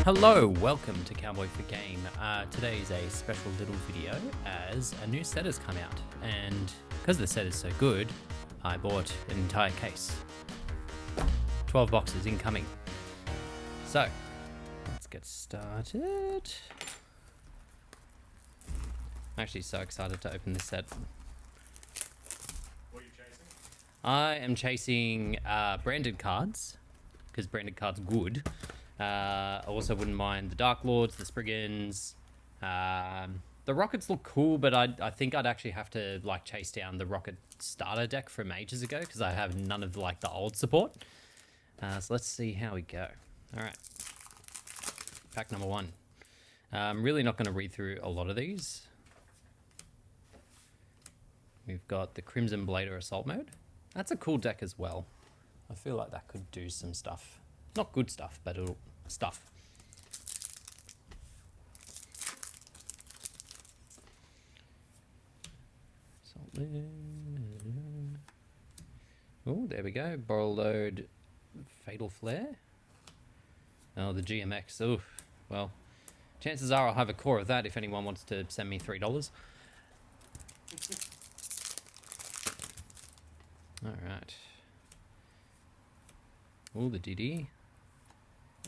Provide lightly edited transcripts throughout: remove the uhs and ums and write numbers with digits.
Hello, welcome to Cowboy for Game. Today is a special little video as a new set has come out, and because the set is so good, I bought an entire case. 12 boxes incoming. So, let's get started. I'm actually so excited to open this set. What are you chasing? I am chasing branded cards, because branded cards good. I also wouldn't mind the Dark Lords, the Spriggans. The Rockets look cool, but I think I'd actually have to like chase down the Rocket starter deck from ages ago because I have none of like the old support. So let's see how we go. All right, pack number one. I'm really not going to read through a lot of these. We've got the Crimson Blader Assault Mode. That's a cool deck as well. I feel like that could do some stuff. Not good stuff, but it'll stuff. Oh, there we go. Borrowload Fatal Flare. Oh, the GMX. Oh, well, chances are I'll have a core of that if anyone wants to send me $3. All right. Oh, the DD.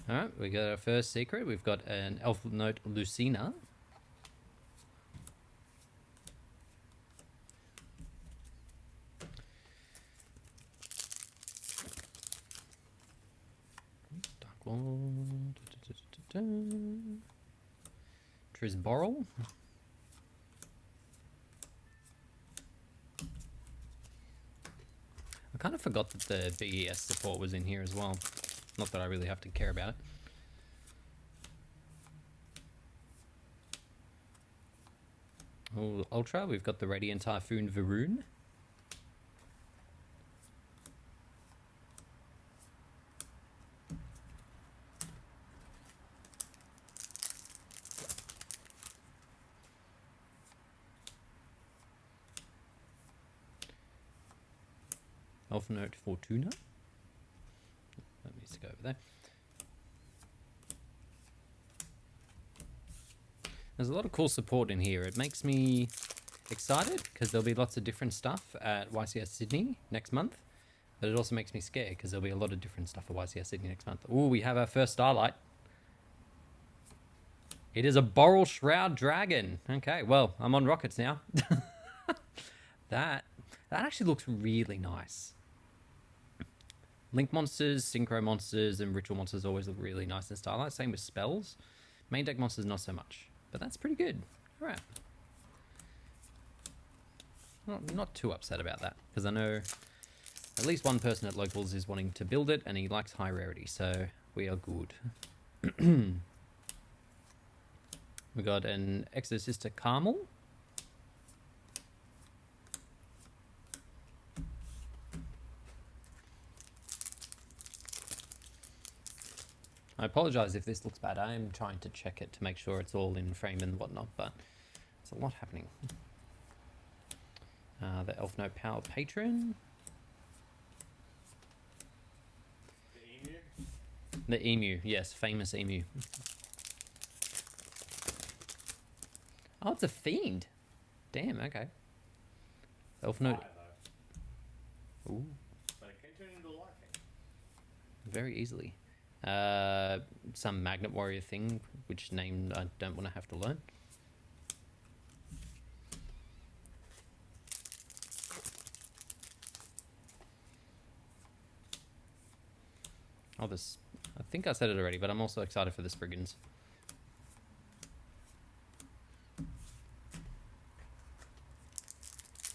All right, we got our first secret. We've got an Elf Note Lucina. Dark Lord. Trisborrel. I kind of forgot that the BES support was in here as well. Not that I really have to care about it. Oh, Ultra, we've got the Radiant Typhoon Varun. Elf Note Fortuna. That needs to go over there. There's a lot of cool support in here. It makes me excited because there'll be lots of different stuff at YCS Sydney next month. But it also makes me scared because there'll be a lot of different stuff at YCS Sydney next month. Oh, we have our first Starlight. It is a Boral Shroud Dragon. Okay, well, I'm on Rockets now. That actually looks really nice. Link monsters, Synchro monsters, and Ritual monsters always look really nice in Starlight. Same with spells. Main deck monsters, not so much. But that's pretty good. All right. Not too upset about that, because I know at least one person at Locals is wanting to build it, and he likes high rarity, so we are good. We got an Exorcista Carmel. I apologize if this looks bad. I am trying to check it to make sure it's all in frame and whatnot, but it's a lot happening. The Elf Note Power Patron. The emu? The Emu, yes, famous Emu. Oh, it's a Fiend. Damn, okay. Elf Note. Ooh. But it can turn into lightning. Very easily. Some Magnet Warrior thing, which name I don't want to have to learn. Oh, this... I think I said it already, but I'm also excited for the Spriggans.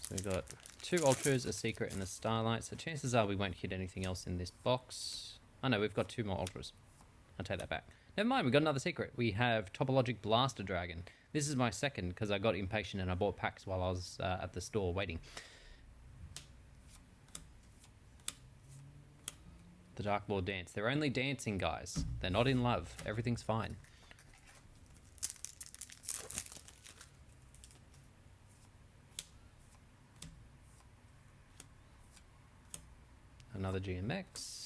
So we've got 2 Ultras, a Secret, and a Starlight. So chances are we won't hit anything else in this box. Oh no, we've got 2 more Ultras. I'll take that back. Never mind, we got another secret. We have Topologic Blaster Dragon. This is my second because I got impatient and I bought packs while I was at the store waiting. The Dark Lord Dance. They're only dancing, guys. They're not in love. Everything's fine. Another GMX.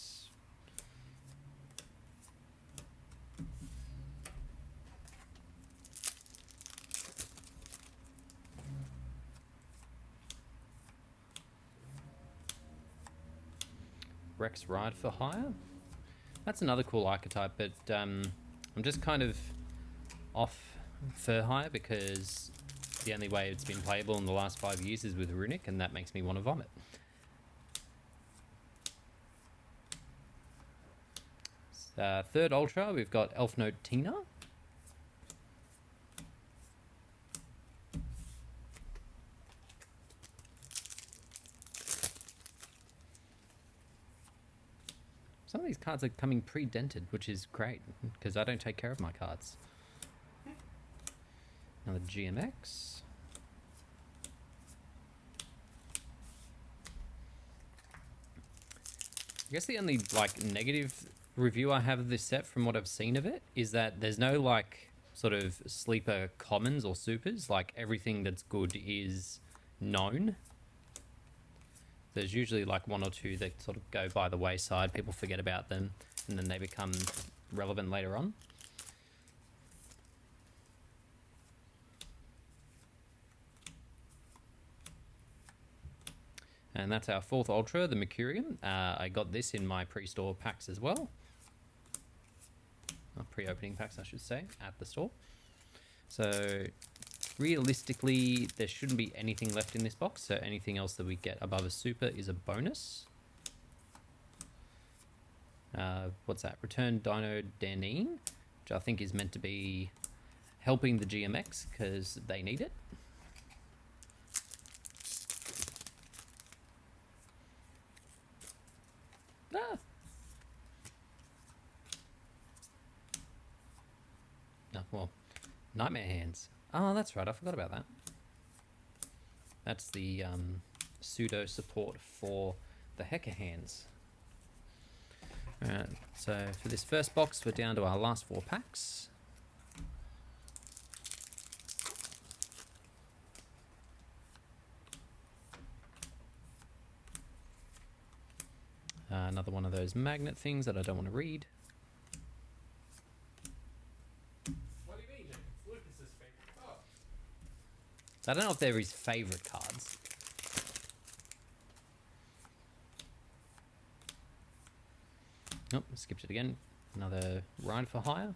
Rex Ride for Hire. That's another cool archetype, but I'm just kind of off for hire because the only way it's been playable in the last 5 years is with Runic, and that makes me want to vomit. Third Ultra, we've got Elf Note Tina. Some of these cards are coming pre-dented, which is great, because I don't take care of my cards. Another GMX. I guess the only, like, negative review I have of this set from what I've seen of it is that there's no, like, sort of sleeper commons or supers. Like, everything that's good is known. There's usually like one or two that sort of go by the wayside. People forget about them, and then they become relevant later on. And that's our fourth Ultra, the Mercurium. I got this in my pre-store packs as well. Pre-opening packs, I should say, at the store. So realistically, there shouldn't be anything left in this box, so anything else that we get above a super is a bonus. What's that? Return Dino Danine, which I think is meant to be helping the GMX because they need it. Ah. No, well, Nightmare Hands. Oh, that's right. I forgot about that. That's the pseudo support for the Hecker Hands. Alright, so for this first box, we're down to our last 4 packs. Another one of those magnet things that I don't want to read. What do you mean, Jake? It's Lucas's favorite card. So I don't know if they're his favourite cards. Nope, skipped it again. Another Ride for Hire.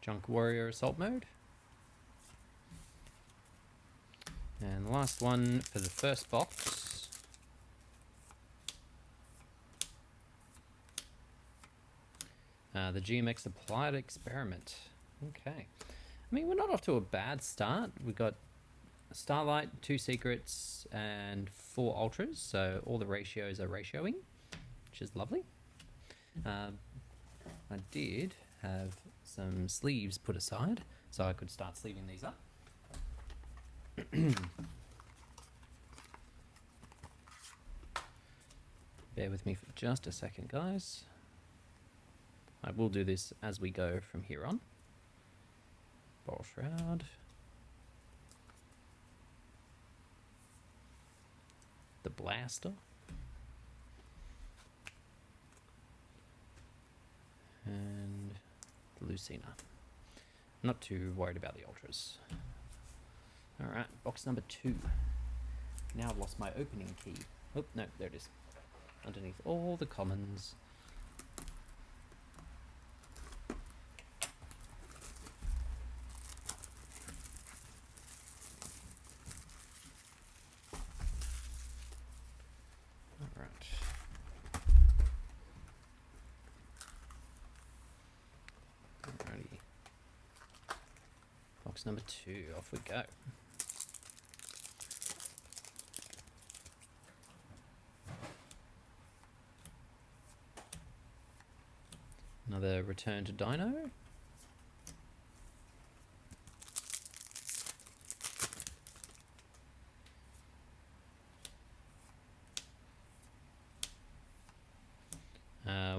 Junk Warrior Assault Mode. And the last one for the first box. The GMX Applied Experiment. Okay. I mean, we're not off to a bad start. We've got Starlight, 2 Secrets, and 4 Ultras, so all the ratios are ratioing, which is lovely. I did have some sleeves put aside, so I could start sleeving these up. Bear with me for just a second, guys. I will do this as we go from here on. Ball Shroud. The Blaster. And the Lucina. Not too worried about the Ultras. Alright, box number 2. Now I've lost my opening key. Oh, no, there it is. Underneath all the commons. Box number 2, off we go. Another Return to Dino.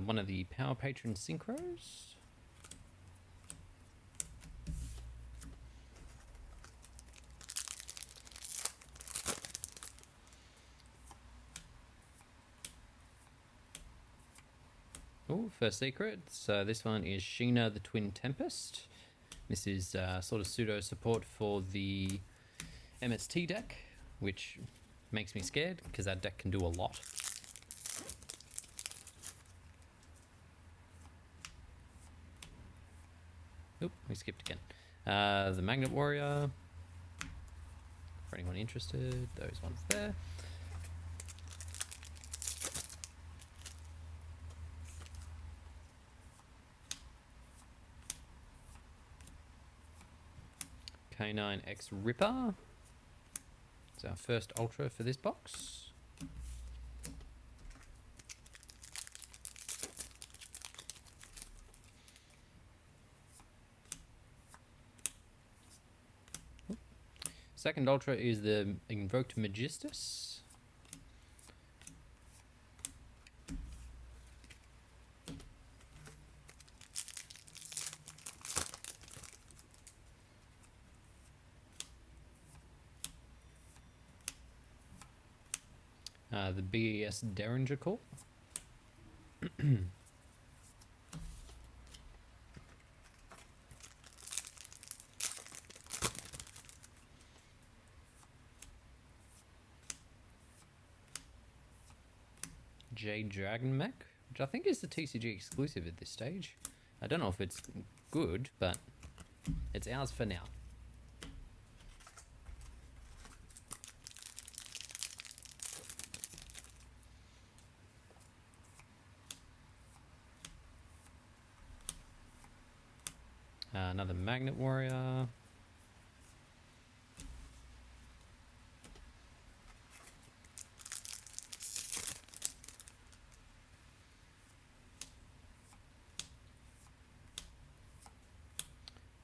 One of the Power Patron Synchros. Oh, cool. First secret. So this one is Sheena the Twin Tempest. This is sort of pseudo support for the MST deck, which makes me scared because that deck can do a lot. Oop, we skipped again. The Magnet Warrior. For anyone interested, those ones there. K9X Ripper. It's our first Ultra for this box. Second Ultra is the Invoked Magistus. The BES Derringer Call. Jade Dragon Mech, which I think is the TCG exclusive at this stage. I don't know if it's good, but it's ours for now. Another Magnet Warrior.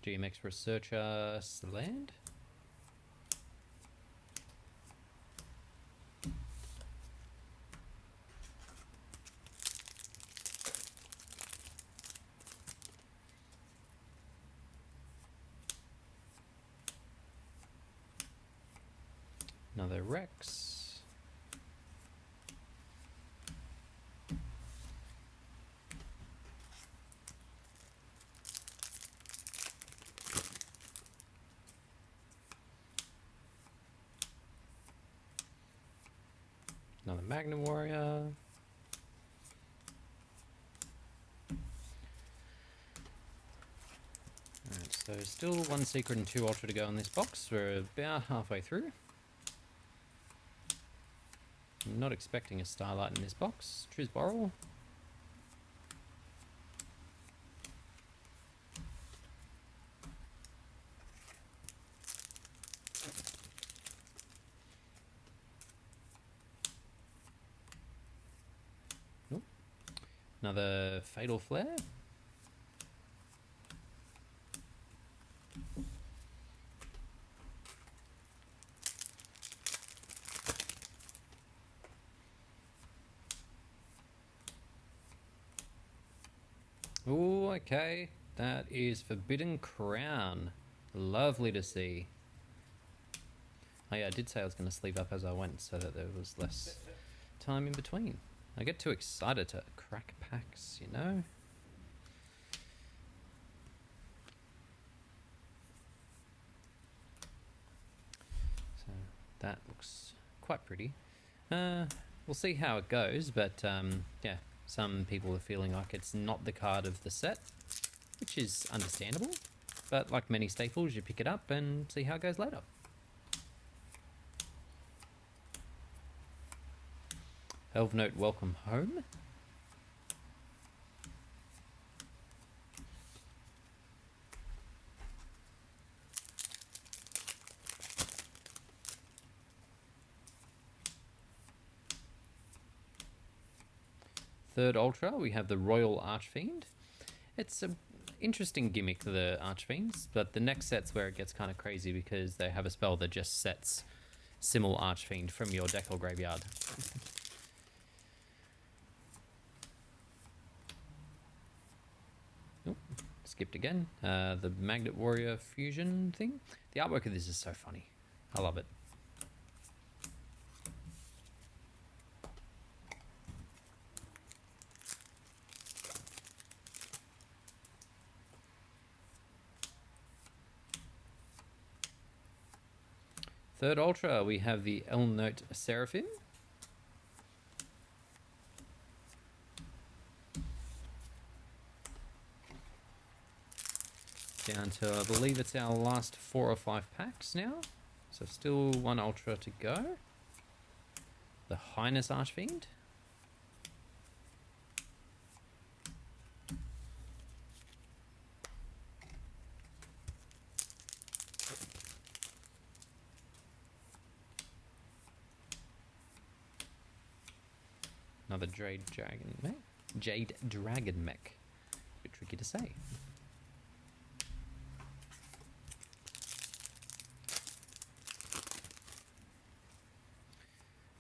GMX Researcher Sland. Another Rex. Another Magnum Warrior. Alright, so still one secret and two ultra to go in this box. We're about halfway through. I'm not expecting a Starlight in this box. Trisborrel. Oop. Another Fatal Flare. Oh, okay. That is Forbidden Crown. Lovely to see. Oh yeah, I did say I was going to sleeve up as I went so that there was less time in between. I get too excited to crack packs, you know? So that looks quite pretty. We'll see how it goes, but yeah. Some people are feeling like it's not the card of the set, which is understandable, but like many staples, you pick it up and see how it goes later. Elvenote Welcome Home. Third Ultra, we have the Royal Archfiend. It's an interesting gimmick, the Archfiends, but the next set's where it gets kind of crazy because they have a spell that just sets Simul Archfiend from your deck or graveyard. Oop, skipped again. The Magnet Warrior fusion thing. The artwork of this is so funny. I love it. third Ultra, we have the Elnote Seraphim. Down to, I believe it's our last 4 or 5 packs now. So still 1 Ultra to go. The Highness Archfiend. Another Jade Dragon Mech. Jade Dragon Mech. A bit tricky to say.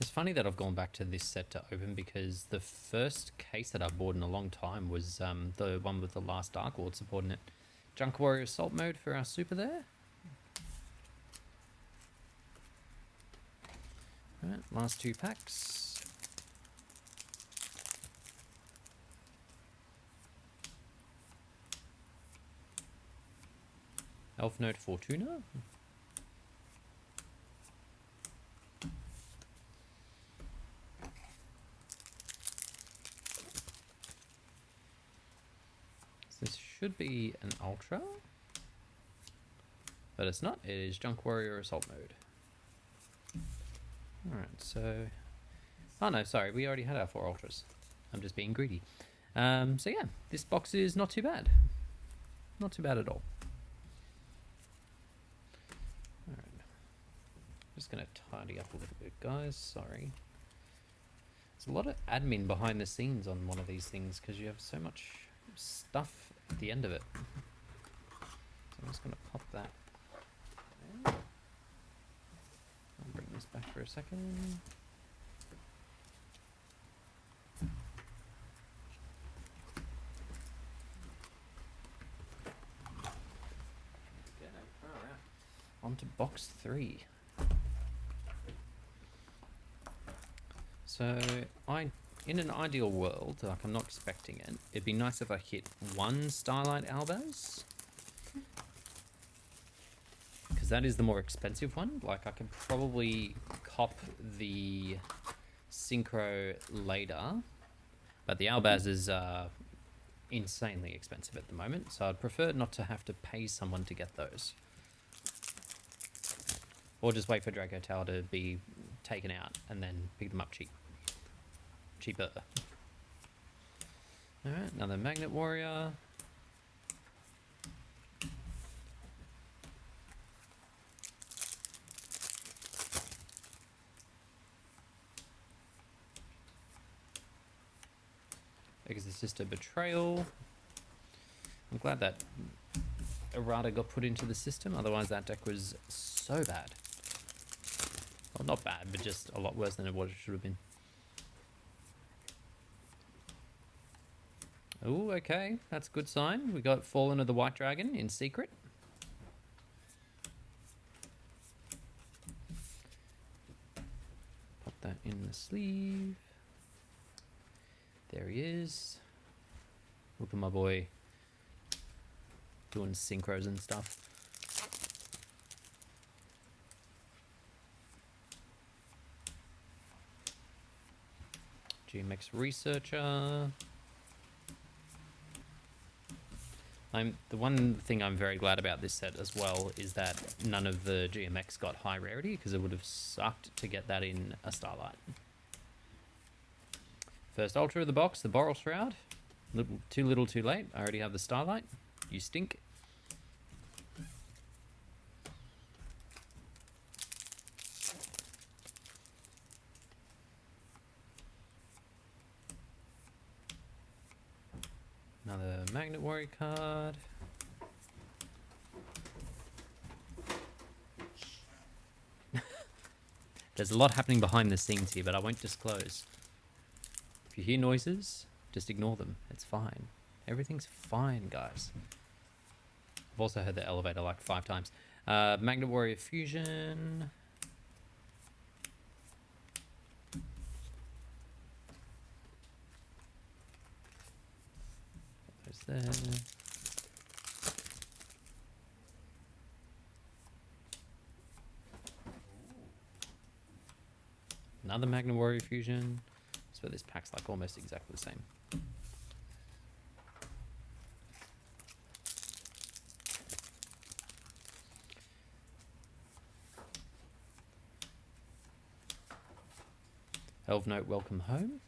It's funny that I've gone back to this set to open because the first case that I've bought in a long time was the one with the last Dark Lord supporting it. Junk Warrior Assault Mode for our super there. Alright, last 2 packs. Elf Note Fortuna. This should be an Ultra, but it's not. It is Junk Warrior Assault Mode. Alright, so... Oh no, sorry, we already had our 4 Ultras. I'm just being greedy. So yeah, this box is not too bad. Not too bad at all. Alright. Just going to tidy up a little bit, guys. Sorry. There's a lot of admin behind the scenes on one of these things because you have so much stuff at the end of it. So I'm just going to pop that there. I'll bring this back for a second. Okay, alright. On to box 3. So, in an ideal world, like I'm not expecting it, it'd be nice if I hit 1 Starlight Albaz. Because that is the more expensive one. Like, I could probably cop the Synchro later, but the Albaz is insanely expensive at the moment, so I'd prefer not to have to pay someone to get those. Or just wait for Draco Tower to be taken out and then pick them up cheaper. Alright, another Magnet Warrior. Exorcista Betrayal. I'm glad that Errata got put into the system, otherwise that deck was so bad. Well, not bad, but just a lot worse than it should have been. Oh, okay, that's a good sign. We got Fallen of the White Dragon in secret. Pop that in the sleeve. There he is. Look at my boy doing synchros and stuff. GMX Researcher. The one thing I'm very glad about this set as well is that none of the GMX got high rarity, because it would have sucked to get that in a Starlight. First Ultra of the box, the Boral Shroud. Too little, too late. I already have the Starlight. You stink. Another Magnet Warrior card. There's a lot happening behind the scenes here, but I won't disclose. If you hear noises, just ignore them. It's fine. Everything's fine, guys. I've also heard the elevator like 5 times. Magnet Warrior Fusion. There. Another Magna Warrior fusion. So this pack's like almost exactly the same. Elf Note, welcome home.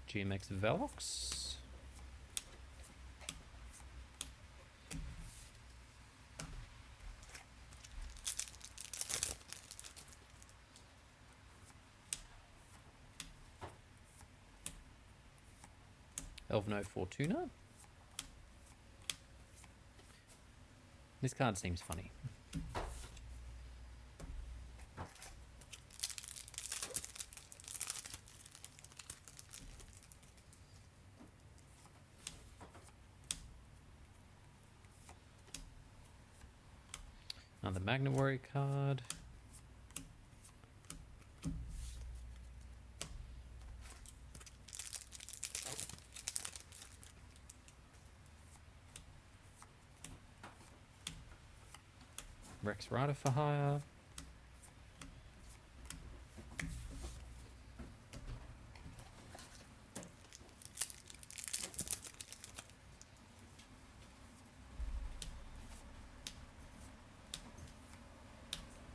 GMX Velox. Elvno Fortuna. This card seems funny. Another Magna Warrior card. Rex Rider for hire.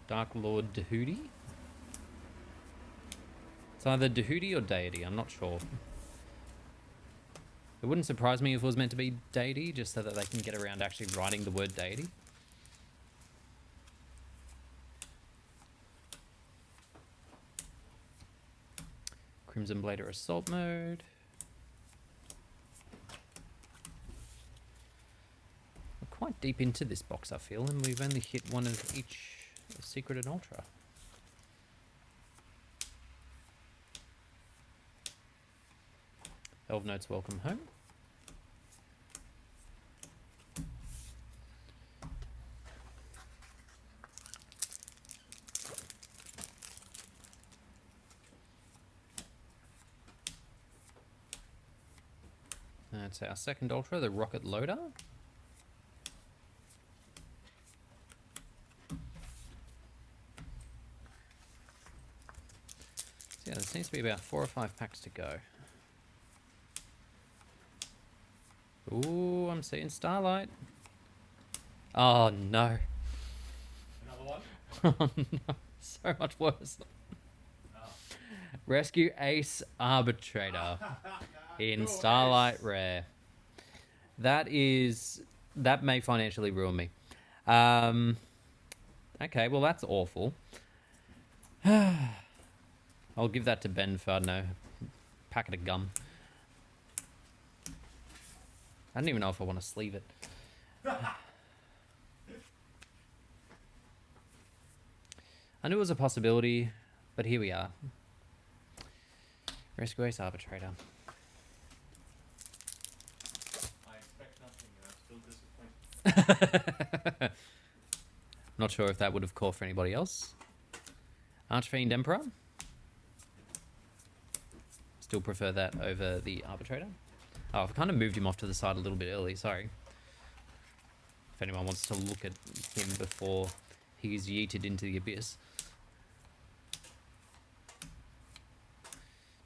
Dark Lord Dahudi. It's either Dahudi or Deity, I'm not sure. It wouldn't surprise me if it was meant to be Deity, just so that they can get around actually writing the word Deity. Crimson Blader Assault Mode. We're quite deep into this box, I feel, and we've only hit one of each Secret and Ultra. Elf Notes, welcome home. That's our second Ultra, the Rocket Loader. So yeah, there seems to be about 4 or 5 packs to go. Ooh, I'm seeing Starlight. Oh no. Another one? Oh no, so much worse. Oh. Rescue Ace Arbitrator in Go Starlight Ace. Rare. That may financially ruin me. Okay, well that's awful. I'll give that to Ben for, I don't know, a packet of gum. I don't even know if I want to sleeve it. I knew it was a possibility, but here we are. Rescue Ace Arbitrator. I expect nothing, and I'm still disappointed. Not sure if that would have caught for anybody else. Archfiend Emperor. Still prefer that over the Arbitrator. Oh, I've kind of moved him off to the side a little bit early, sorry. If anyone wants to look at him before he's yeeted into the abyss.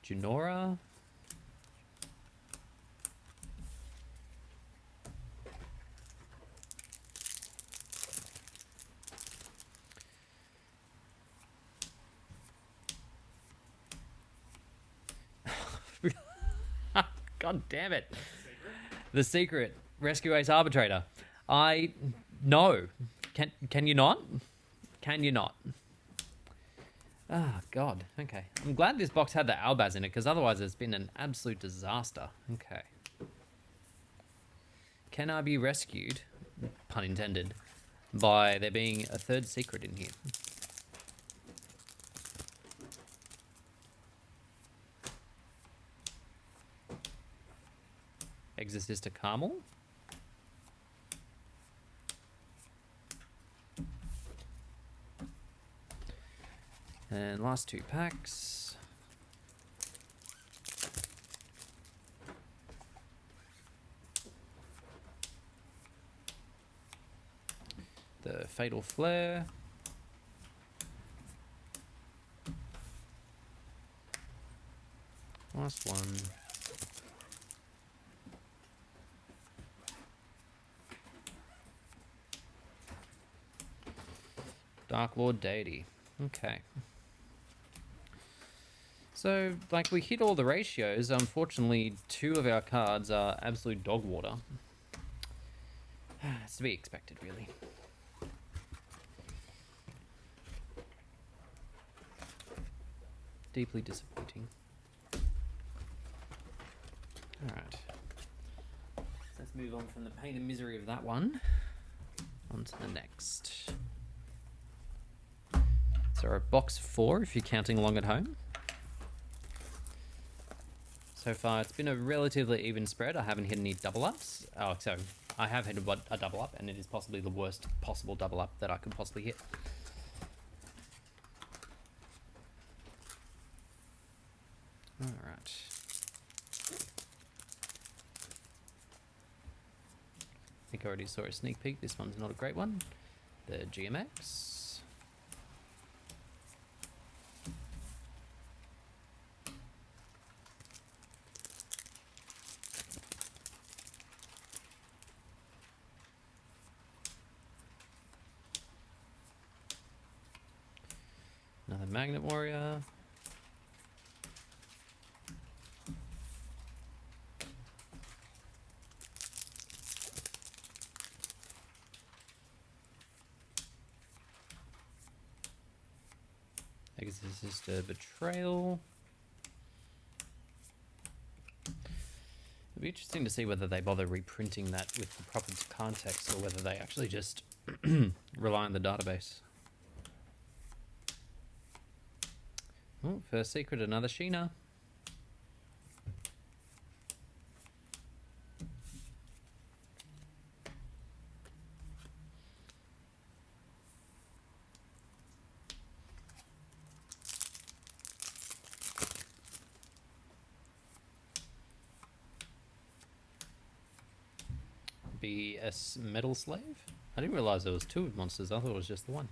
Junora. God damn it. The Secret. Rescue Ace Arbitrator. No. Can you not? Can you not? Ah, God. Okay. I'm glad this box had the Albaz in it, because otherwise it's been an absolute disaster. Okay. Can I be rescued, pun intended, by there being a third secret in here? Exorcista Carmel. And last 2 packs. Fatal Flare. Last one. Dark Lord Deity. Okay. So, like, we hit all the ratios. Unfortunately, 2 of our cards are absolute dog water. It's to be expected, really. Deeply disappointing. Alright. So let's move on from the pain and misery of that one. On to the next. So, box 4, if you're counting along at home. So far, it's been a relatively even spread. I haven't hit any double ups. Oh, so I have hit a double up, and it is possibly the worst possible double up that I could possibly hit. All right. I think I already saw a sneak peek. This one's not a great one. The GMX. Another Magnet Warrior. I guess this is just a Betrayal. It'll be interesting to see whether they bother reprinting that with the proper context or whether they actually just rely on the database. Oh, first secret, another Sheena. BS Metal Slave? I didn't realize there was 2 monsters. I thought it was just the one.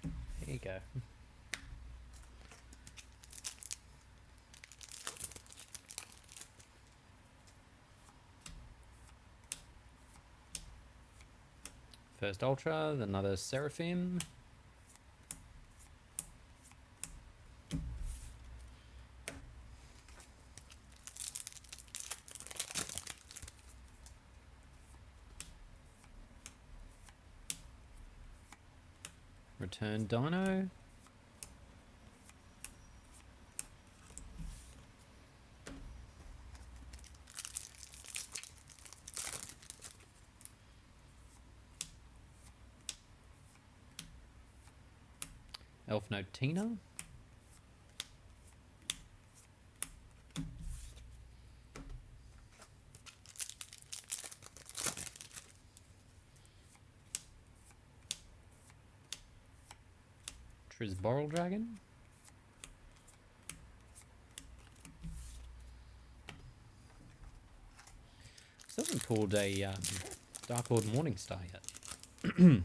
There you go. First Ultra, another Seraphim. Return Dino. Elf Note Tina. Trisboral Dragon. Still haven't pulled a Dark Lord Morningstar yet.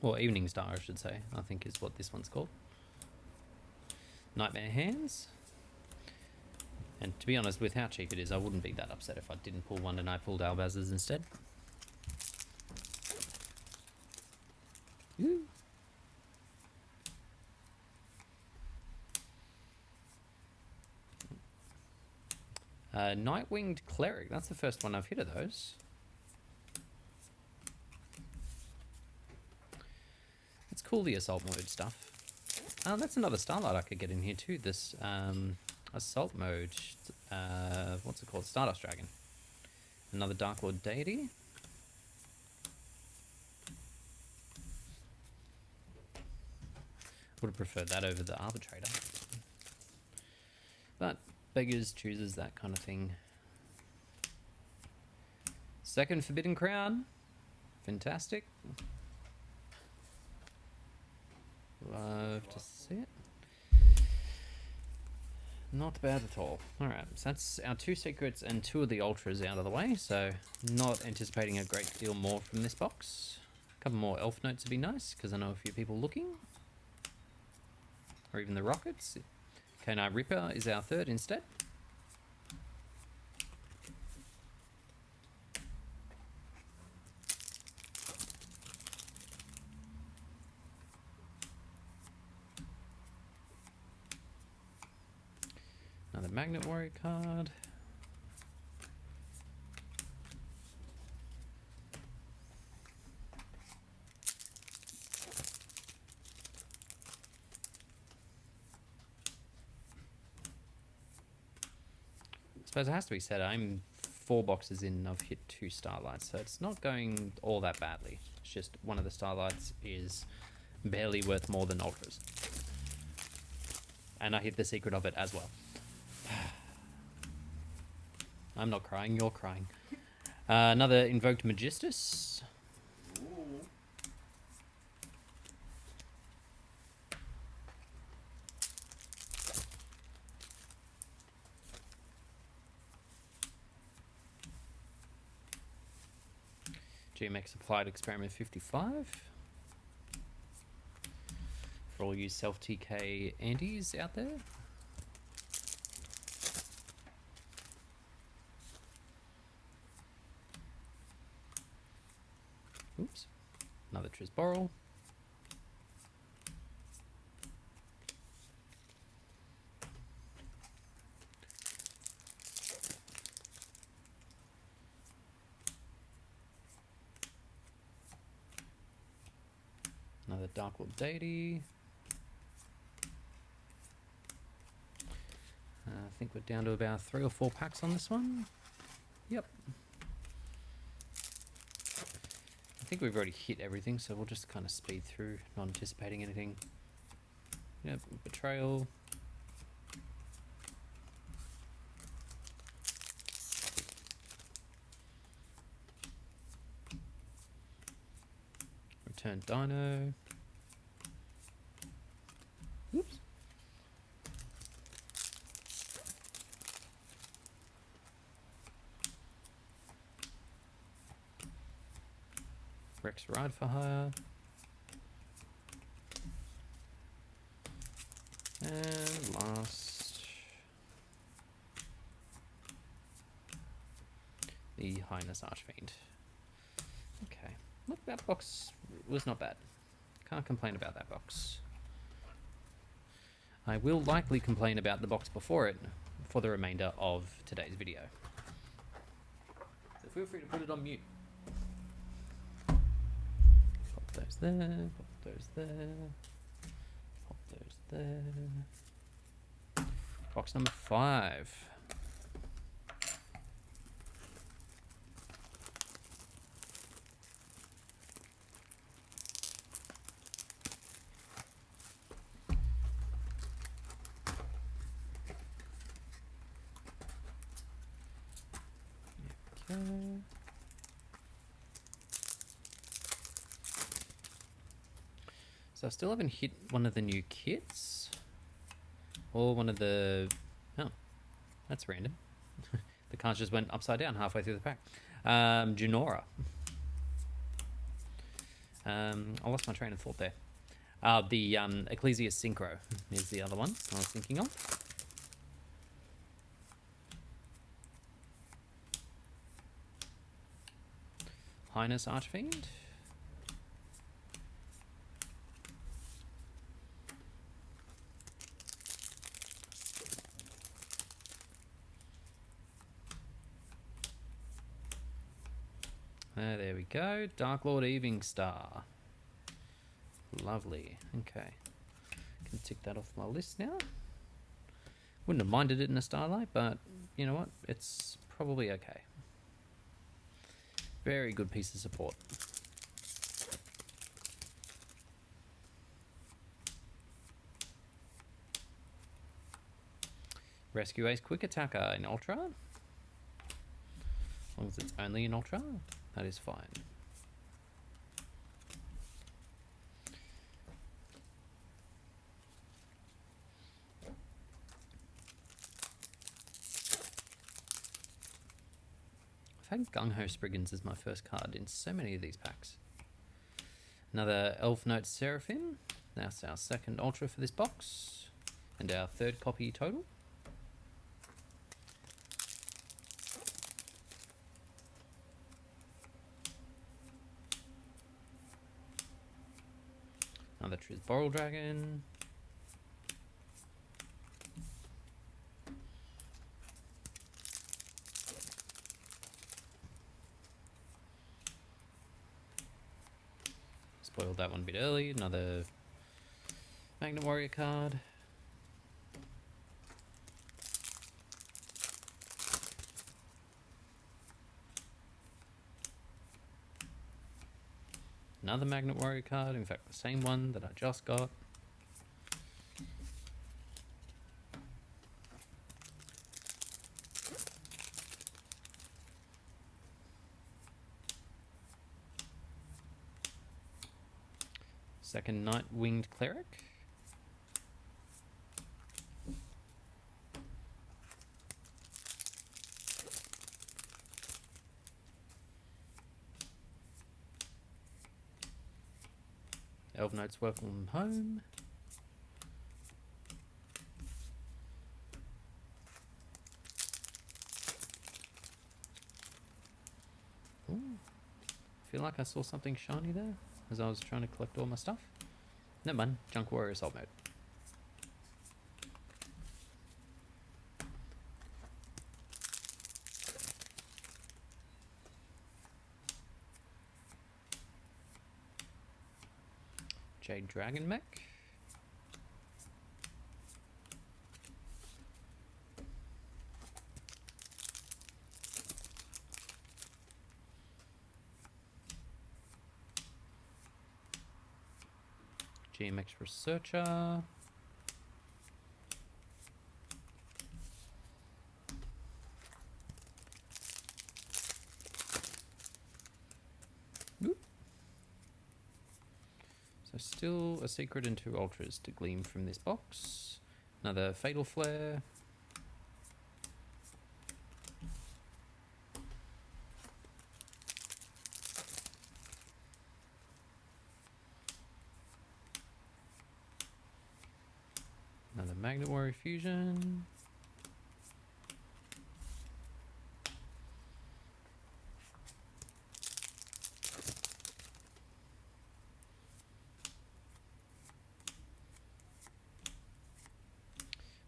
Or Evening Star, I should say, I think is what this one's called. Nightmare Hands. And to be honest, with how cheap it is, I wouldn't be that upset if I didn't pull one and I pulled Albaz's instead. Ooh. Night-Winged Cleric, that's the first one I've hit of those. It's cool, the Assault Mode stuff. That's another Starlight I could get in here too, this Assault Mode, what's it called, Stardust Dragon. Another Dark Lord Deity. Would have preferred that over the Arbitrator. But beggars chooses that kind of thing. Second Forbidden Crown. Fantastic. Love to see it. Not bad at all. Alright, so that's our 2 secrets and 2 of the ultras out of the way, so not anticipating a great deal more from this box. couple more elf notes would be nice, because I know a few people looking. Or even the rockets. Kenai Ripper is our third instead. Another Magnet Warrior card. I suppose it has to be said, I'm 4 boxes in, I've hit 2 Starlights, so it's not going all that badly. It's just one of the Starlights is barely worth more than Ultras. And I hit the secret of it as well. I'm not crying, you're crying. Another Invoked Magistus. Ooh. GMX Applied Experiment 55. For all you self-TK Andes out there. Oops. Another Trisborrel. Another Dark Lord Deity. I think we're down to about 3 or 4 packs on this one. Yep. I think we've already hit everything, so we'll just kind of speed through, not anticipating anything. Yep, Betrayal. Return Dino. Oops. Rex Ride for Hire. And last, the Highness Archfiend. Okay, look, that box was not bad. Can't complain about that box. I will likely complain about the box before it for the remainder of today's video. So feel free to put it on mute. Pop those there, pop those there, pop those there. Box number 5. Okay. So I still haven't hit one of the new kits. Or one of the... Oh, that's random. The cards just went upside down halfway through the pack. Junora. I lost my train of thought there. The Ecclesia Synchro is the other one I was thinking of. Highness Archfiend. There we go. Dark Lord Evening Star. Lovely. Okay. Can tick that off my list now. Wouldn't have minded it in a Starlight, but you know what? It's probably okay. Very good piece of support. Rescue Ace Quick Attacker in Ultra. As long as it's only in Ultra, that is fine. I've had Gung Ho Spriggans as my first card in so many of these packs. Another Elf Note Seraphim. That's our second Ultra for this box. And our third copy total. Another Trizboral Dragon. Spoiled that one a bit early. Another Magnet Warrior card. Another Magnet Warrior card, in fact the same one that I just got. Second Night Winged Cleric. Elf Notes Welcome Home. Ooh. I feel like I saw something shiny there as I was trying to collect all my stuff. Never mind, Junk Warrior Assault Mode. Jade Dragon Mech. GMX Researcher. Oop. So still a secret and 2 ultras to glean from this box. Another Fatal Flare. Another Magnet Warrior Fusion.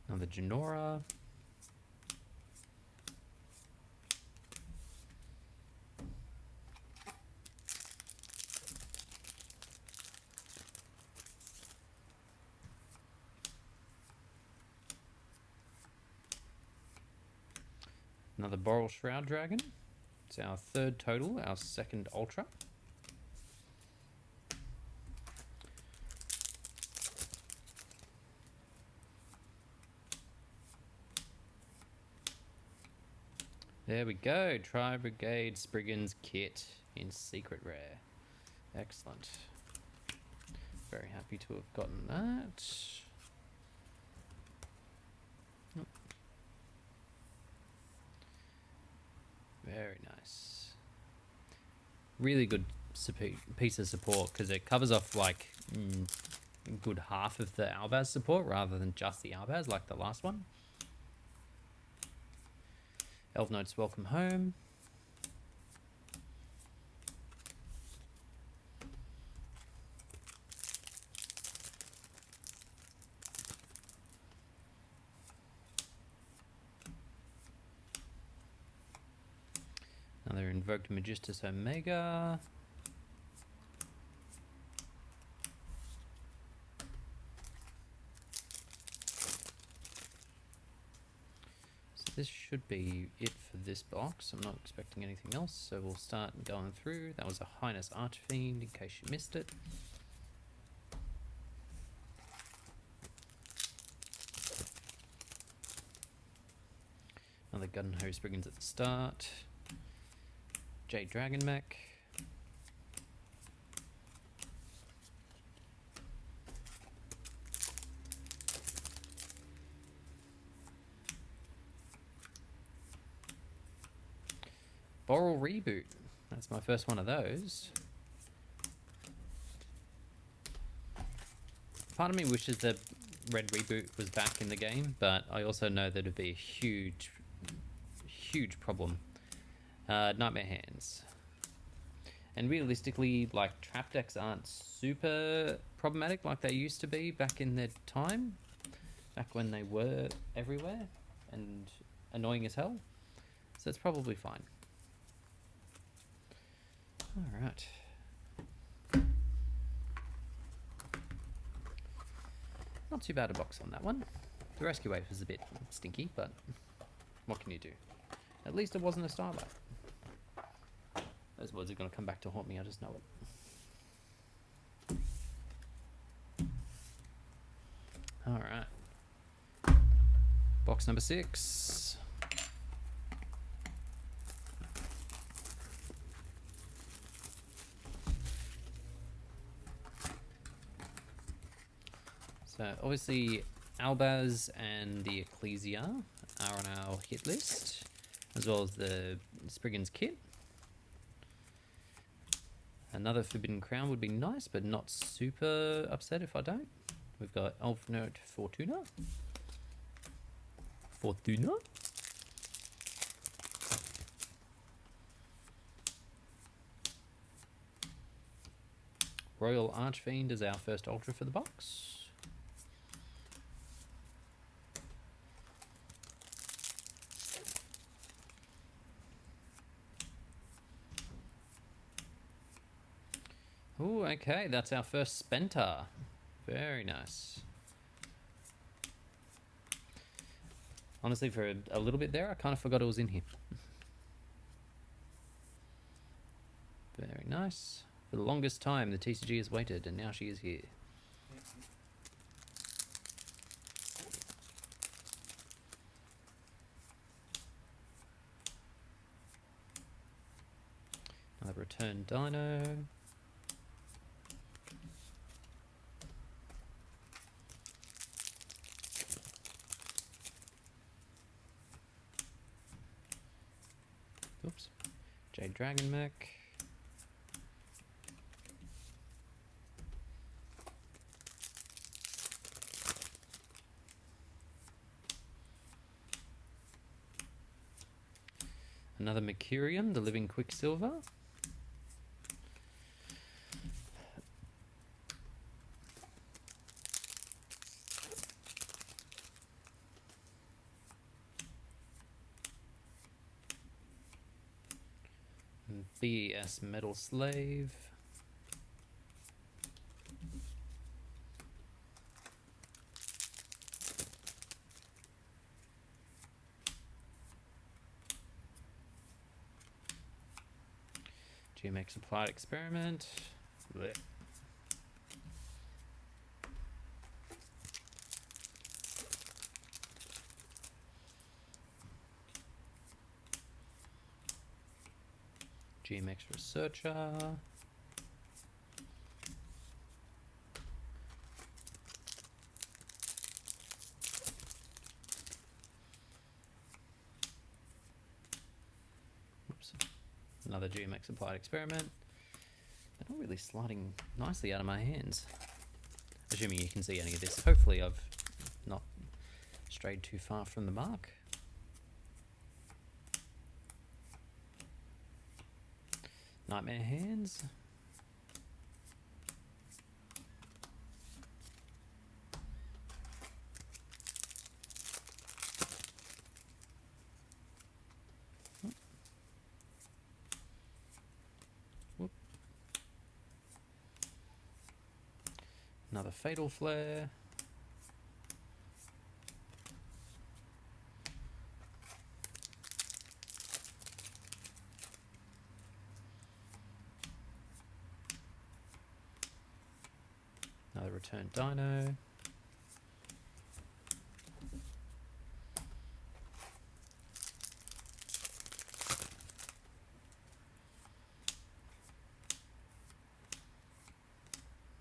Another Genora. Another Boral Shroud Dragon. It's our third total, our second Ultra. There we go, Tri-Brigade Spriggans kit in Secret Rare. Excellent. Very happy to have gotten that. Very nice. Really good piece of support because it covers off like a good half of the Albaz support rather than just the Albaz like the last one. Elf Notes Welcome Home. Another Invoked Magistus Omega. So this should be it for this box. I'm not expecting anything else, so we'll start going through. That was a Highness Archfiend, in case you missed it. Another Gun-Ho Spriggans at the start. Jade Dragon Mech. Boral Reboot. That's my first one of those. Part of me wishes that Red Reboot was back in the game, but I also know that it'd be a huge, huge problem. Nightmare Hands. And realistically, like, trap decks aren't super problematic like they used to be back in their time. Back when they were everywhere and annoying as hell. So it's probably fine. Alright. Not too bad a box on that one. The Rescue Wave was a bit stinky, but what can you do? At least it wasn't a Starlight. Those words are going to come back to haunt me, I just know it. Alright. Box number 6. So obviously Albaz and the Ecclesia are on our hit list, as well as the Spriggan's kit. Another Forbidden Crown would be nice, but not super upset if I don't. We've got Ultimate Fortuna. Royal Archfiend is our first Ultra for the box. Oh, okay, that's our first Spenta. Very nice. Honestly, for a little bit there, I kind of forgot it was in here. Very nice. For the longest time, the TCG has waited, and now she is here. Another Return Dino. Oops. Jade Dragon Mech. Another Mercurium, the Living Quicksilver. BES Metal Slave. GMX Applied Experiment. Blech. GMX Researcher. Oops. Another GMX Applied Experiment. They're not really sliding nicely out of my hands. Assuming you can see any of this. Hopefully I've not strayed too far from the mark. Nightmare Hands. Whoop. Another Fatal Flare. Another Return Dino.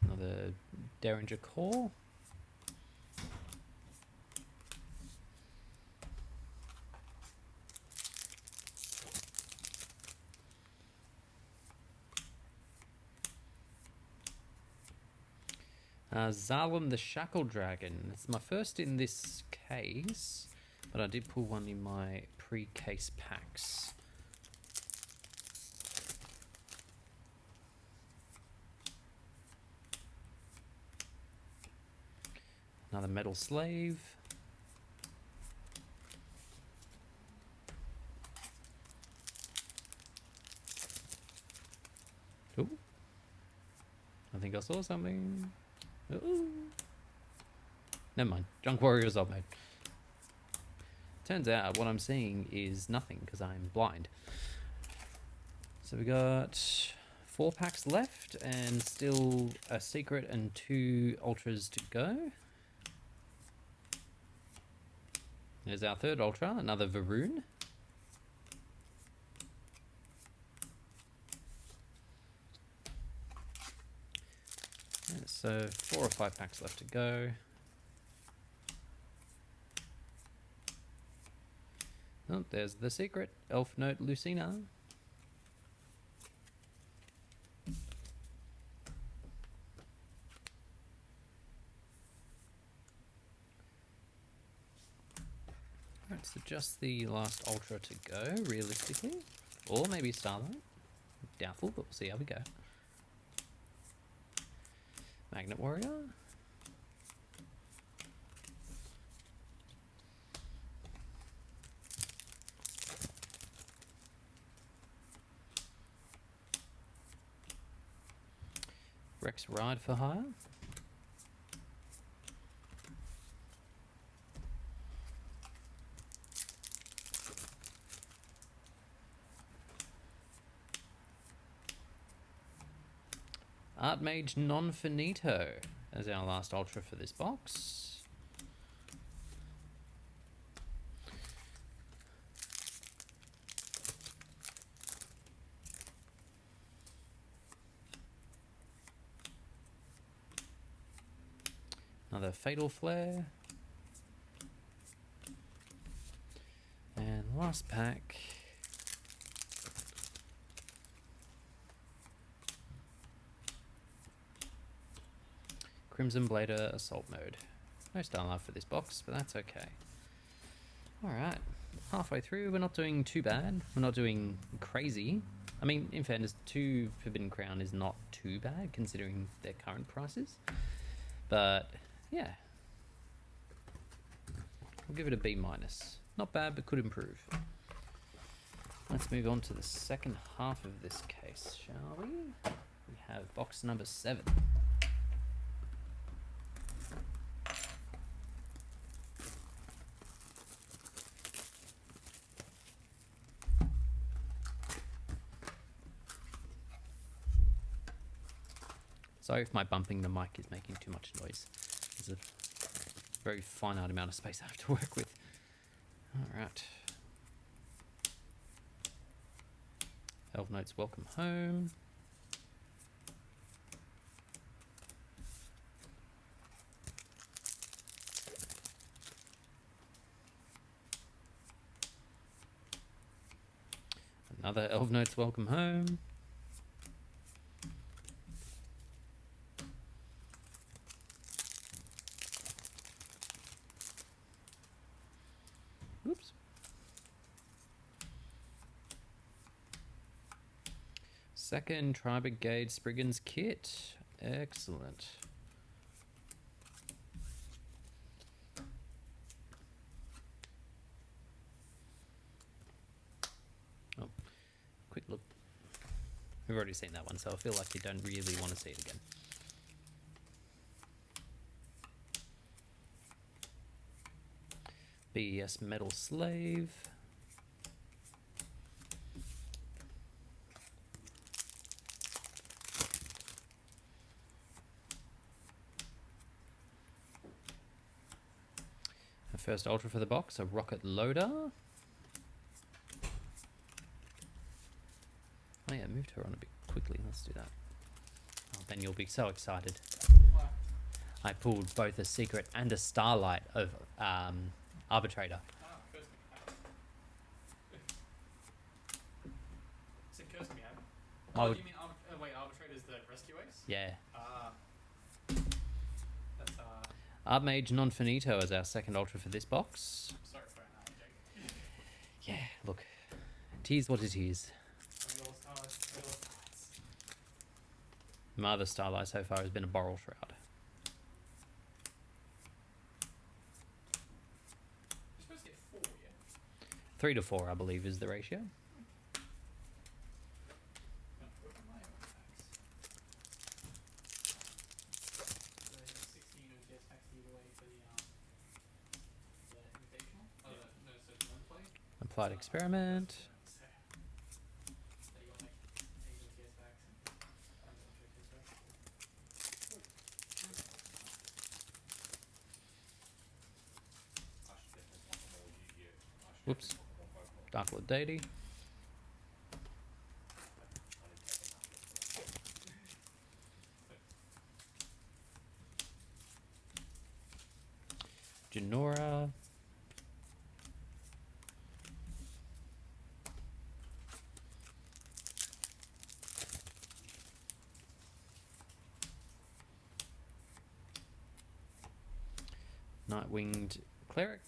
Another Derringer Core. Zalem the Shackle Dragon. It's my first in this case, but I did pull one in my pre-case packs. Another Metal Slave. Ooh. I think I saw something. Ooh. Never mind. Junk Warriors old mode. Turns out what I'm seeing is nothing because I'm blind. So we got 4 packs left and still a secret and 2 ultras to go. There's our third ultra, another Varoon. Yeah, so 4 or 5 packs left to go. Oh, there's the secret. Elf Note Lucina. Alright, so just the last ultra to go, realistically. Or maybe Starlight. Doubtful, but we'll see how we go. Magnet Warrior. Rex Ride for Hire. Archmage Non-Finito as our last ultra for this box. Another Fatal Flare. And last pack. Crimson Blader Assault Mode. No Starlight for this box, but that's okay. Alright, halfway through, we're not doing too bad. We're not doing crazy. I mean, in fairness, 2 Forbidden Crown is not too bad considering their current prices. But, yeah. We'll give it a B-. Not bad, but could improve. Let's move on to the second half of this case, shall we? We have box number 7. Sorry if my bumping the mic is making too much noise. There's a very finite amount of space I have to work with. Alright. Elf Notes Welcome Home. Another Elf Notes Welcome Home. Oops. Second Tri-Brigade Spriggan's kit. Excellent. Oh, quick look. We've already seen that one, so I feel like you don't really want to see it again. BES Metal Slave. Our first ultra for the box, a Rocket Loader. Oh yeah, moved her on a bit quickly. Let's do that. Oh, then you'll be so excited. I pulled both a secret and a Starlight of Arbitrator. Ah, Kirsten Hack. Is it Kirsten Hack? I Oh, would- you mean Arbitrator's the rescue ace? Yeah. Ah. Artmage Non-Finito as our second ultra for this box. Sorry for that, Jake. Yeah, look. It is what it is. My other Starlight so far has been a Boral Shroud. You're supposed to get 4, yeah? 3 to 4, I believe, is the ratio. I'm gonna put my own packs. So 16 of gets packs either way for the invitational. Oh no, so the one play. Applied Experiment. So you got like 8 of gets packs and objectives, right? Whoops. Dark Lord Deity. Genora. Night-Winged Cleric.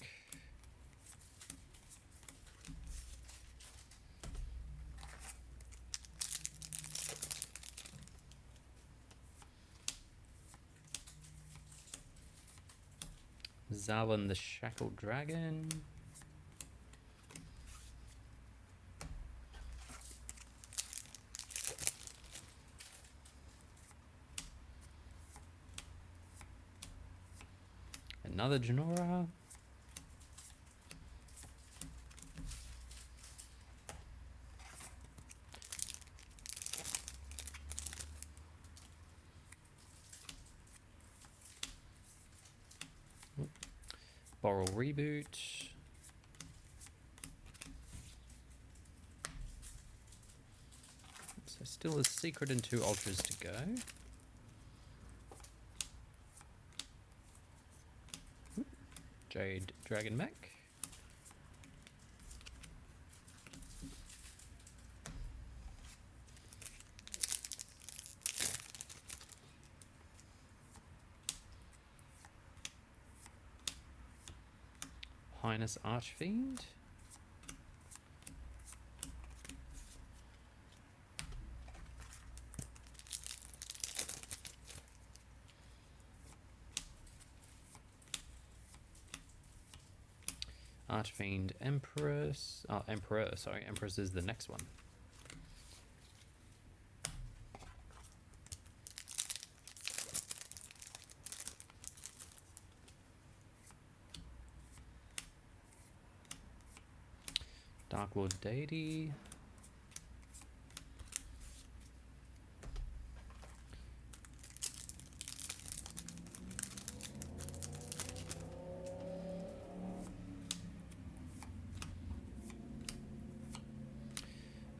Zalan the Shackled Dragon. Another Genora. Boral Reboot. So still a secret and 2 ultras to go. Jade Dragon Mech. Highness Archfiend. Archfiend Empress. Oh, Emperor, sorry. Empress is the next one. Dark Lord Deity.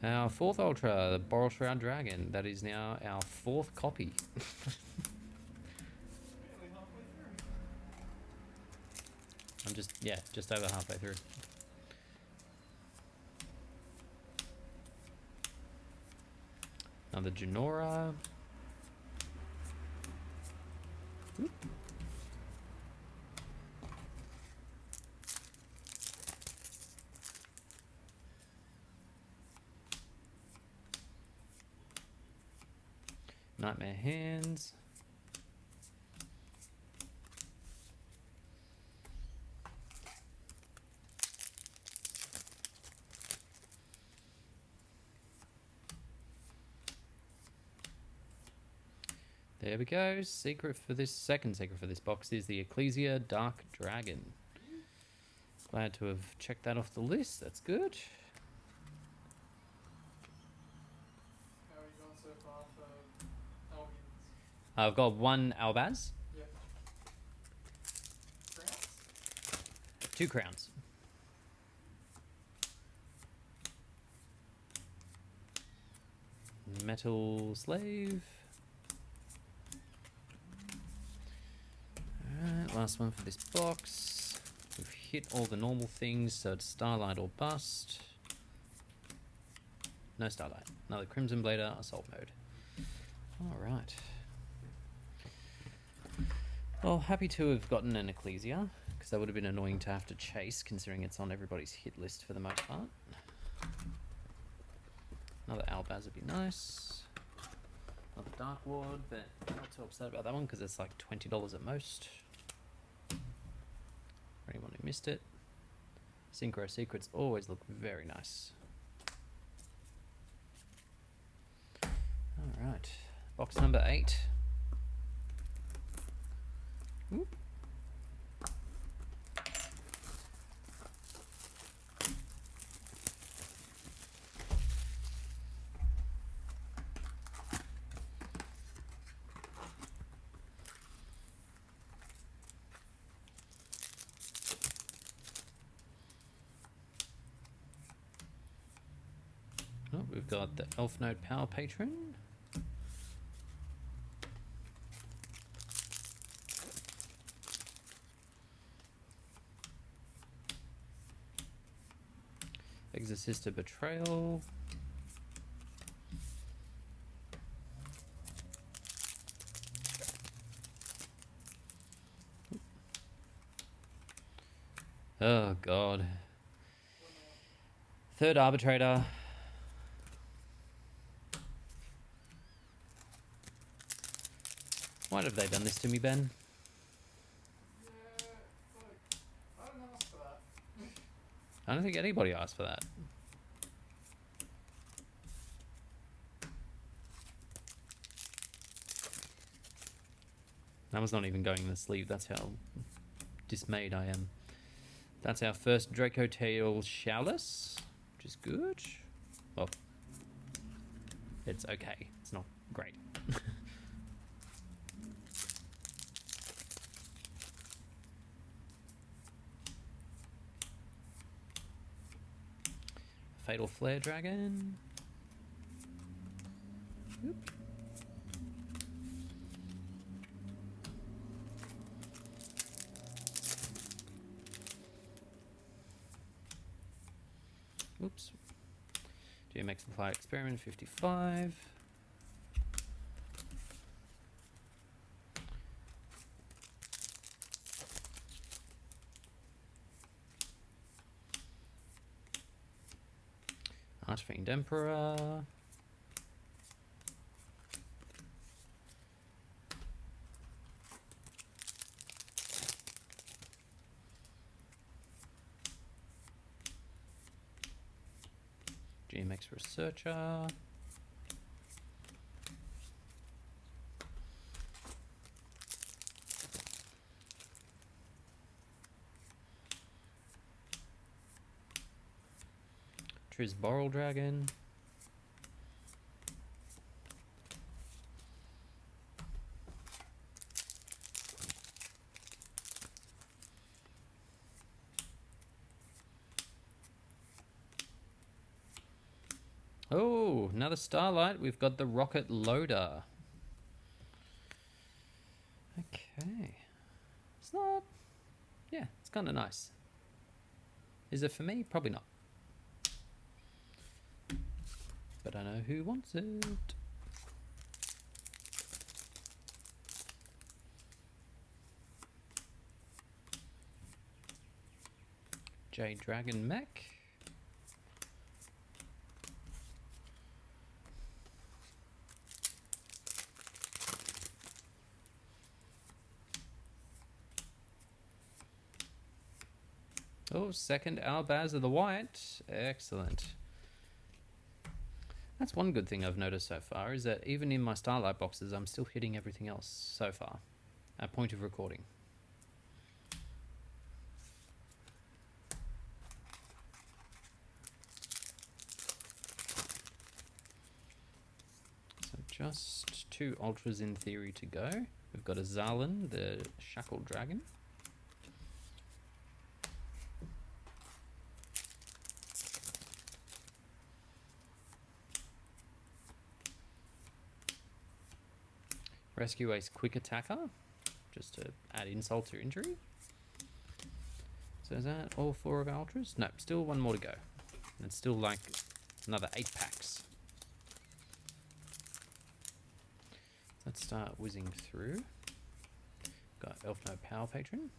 Our 4th Ultra, the Boral Shroud Dragon. That is now our 4th copy. Barely halfway through. I'm just over halfway through. Another Genora. Oop. Nightmare Hands. There we go. Secret for this second secret for this box is the Ecclesia Dark Dragon. Glad to have checked that off the list. That's good. How are you going so far for Albions? I've got 1 Albaz, Yep. Crowns? 2 Crowns. Metal Slave. Alright, last one for this box. We've hit all the normal things, so it's Starlight or Bust. No Starlight. Another Crimson Blader Assault Mode. Alright. Well, happy to have gotten an Ecclesia, because that would have been annoying to have to chase, considering it's on everybody's hit list for the most part. Another Albaz would be nice. Another Dark Lord, but I'm not too upset about that one, because it's like $20 at most. For anyone who missed it. Synchro Secrets always look very nice. Alright, box number 8. Ooh. Oh, we've got the Elf Node Power Patron. Exorcista Betrayal. Oh god. Third Arbitrator. Why have they done this to me, Ben? Yeah, like, I didn't ask for that. I don't think anybody asked for that. That was not even going in the sleeve. That's how dismayed I am. That's our first Draco Tail Showless, which is good. Well, it's okay. It's not great. Fatal Flare Dragon. Oop. Oops. GMX and Fire Experiment 55. Archfiend Emperor. GMX Researcher. Triz Boral Dragon. Oh, another Starlight. We've got the Rocket Loader. Okay. It's not... Yeah, it's kind of nice. Is it for me? Probably not. But I know who wants it. Jade Dragon Mech. Oh, second Albaz of the White. Excellent. That's one good thing I've noticed so far, is that even in my Starlight boxes, I'm still hitting everything else so far at point of recording. So just 2 Ultras in theory to go. We've got a Zalin, the Shackled Dragon. Rescue Ace Quick Attacker, just to add insult to injury. So is that all 4 of our Ultras? No, still 1 more to go. And still like another 8 packs. Let's start whizzing through. got Elf Note Power Patron.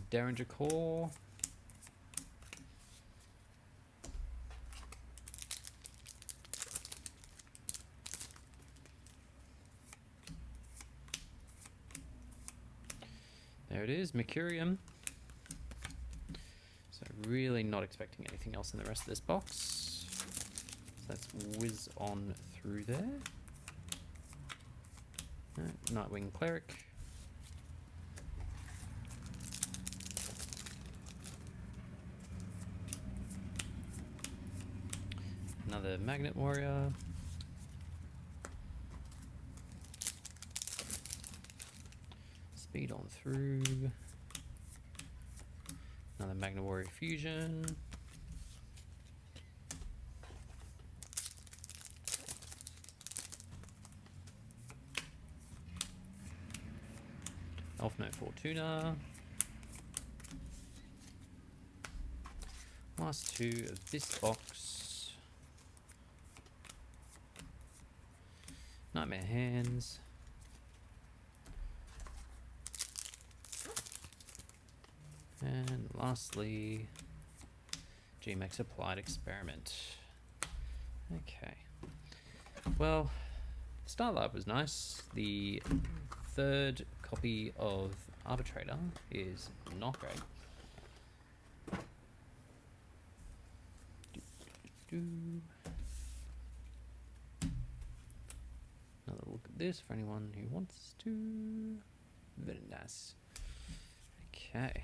Derringer Core. There it is, Mercurium. So really not expecting anything else in the rest of this box. So let's whiz on through there. Nightwing Cleric. Another Magnet Warrior. Speed on through. Another Magnet Warrior Fusion. Elf Note Fortuna. Last two of this box. Nightmare Hands. And lastly, GMX Applied Experiment. Okay. Well, Starlight was nice. The third copy of Arbitrator is not great. Another look at this for anyone who wants to. Very nice. Okay.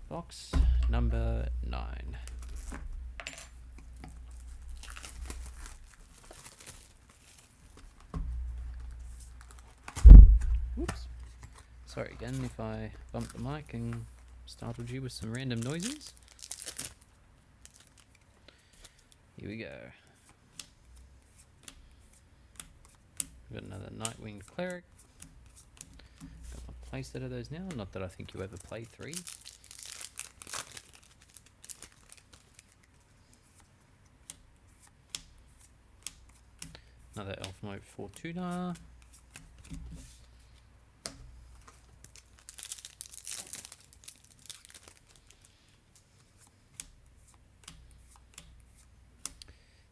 Box number 9. Whoops. Sorry again if I bumped the mic and startled you with some random noises. Here we go. We've got another Nightwing Cleric. Got my playset of those now. Not that I think you ever play 3. Another Elf Note Fortuna.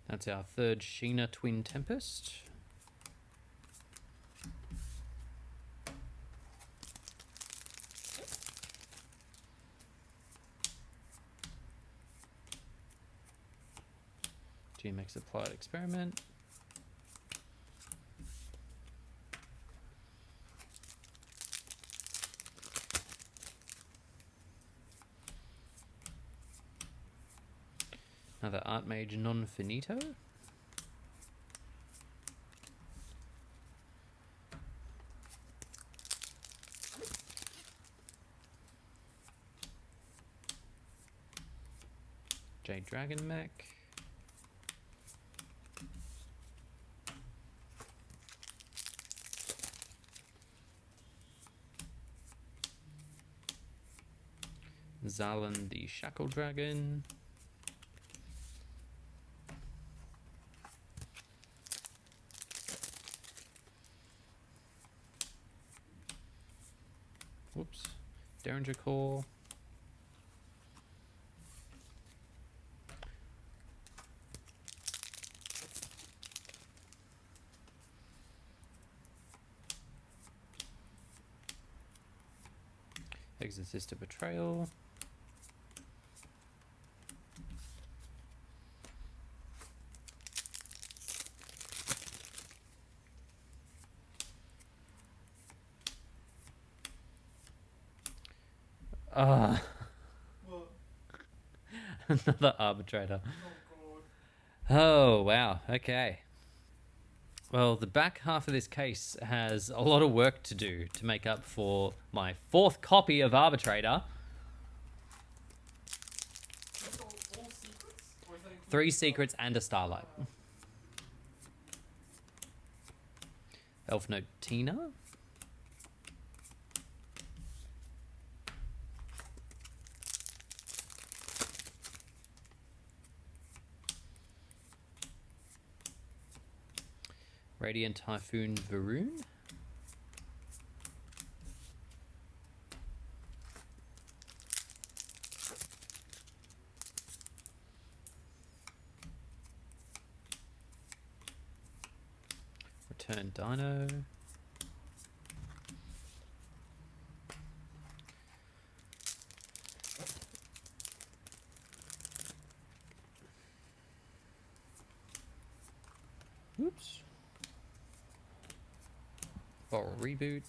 That's our third Sheena Twin Tempest. GMX Applied Experiment. Another Archmage Non-Finito. Jade Dragon Mech. Zalan the Shackle Dragon. Whoops. Derringer Core. Exorcist of Betrayal. What? Another Arbitrator. Oh Oh, wow. Okay. Well, the back half of this case has a lot of work to do to make up for my 4th copy of Arbitrator. That's all secrets? Or is that including 3 secrets and a Starlight. Elf Note Tina. Radiant Typhoon Varun. Return Dino. Oops. Or reboot.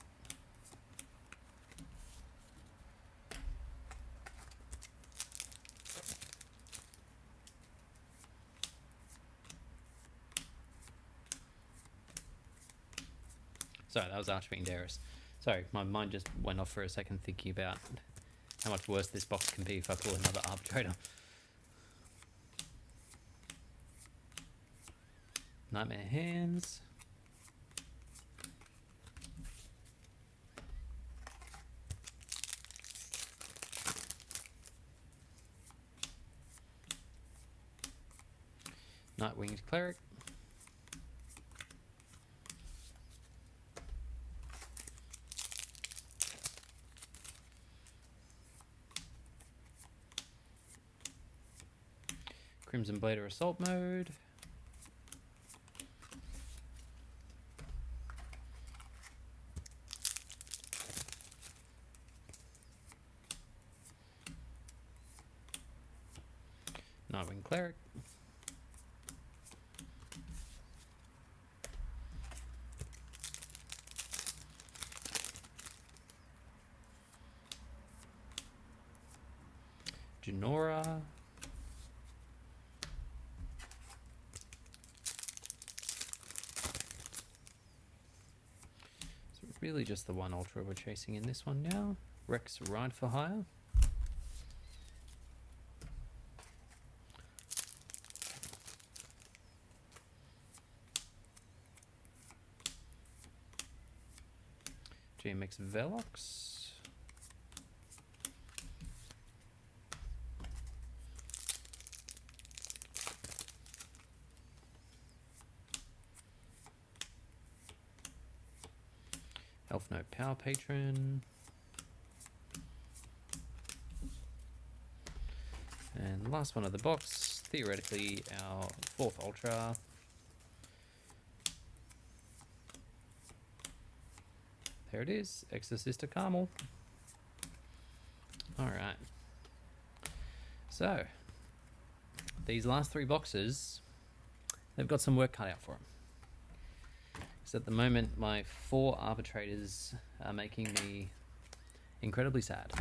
Sorry, that was Archfiend Darius. Sorry, my mind just went off for a second thinking about how much worse this box can be if I pull another Arbitrator. Nightmare Hands. Nightwinged Cleric. Crimson Blader Assault Mode. Nightwing Cleric. Genora. So really just the one Ultra we're chasing in this one now. Rex Ride for Hire. GMX Velox. Elf Note Power Patron. And last one of the box, theoretically our fourth Ultra. There it is, Exorcista Carmel. Alright. So, these last three boxes, they've got some work cut out for them. Because at the moment, my 4 Arbitrators are making me incredibly sad.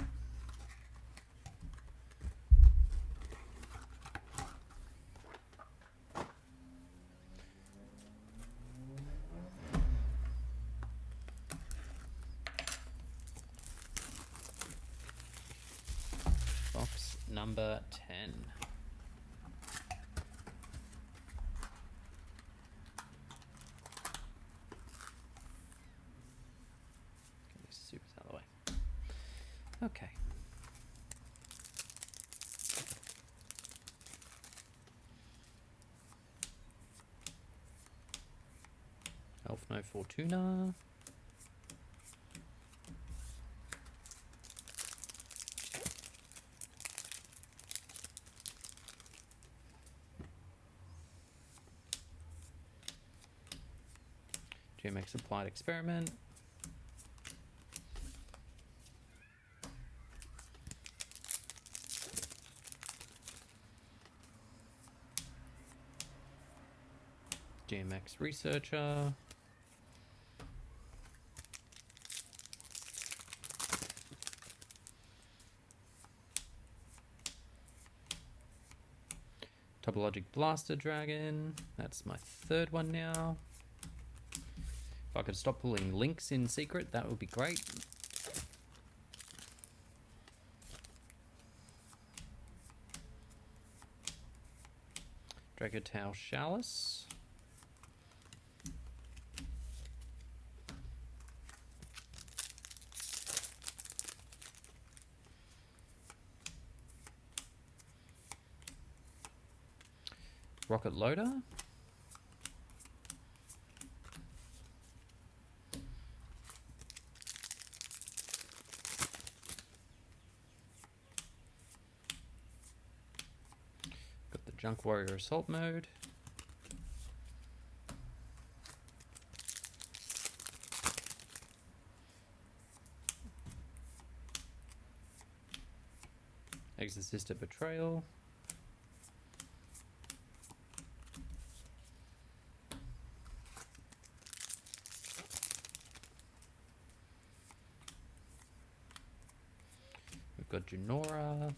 Box number 10. Get these supers out of the way. Okay. Elf No Fortuna. GMX Applied Experiment. GMX Researcher. Topologic Blaster Dragon. That's my 3rd one now. If I could stop pulling links in secret, that would be great. Dragotau Chalice. Rocket Loader. Junk Warrior Assault Mode. Exorcist of Betrayal. We've got Junora.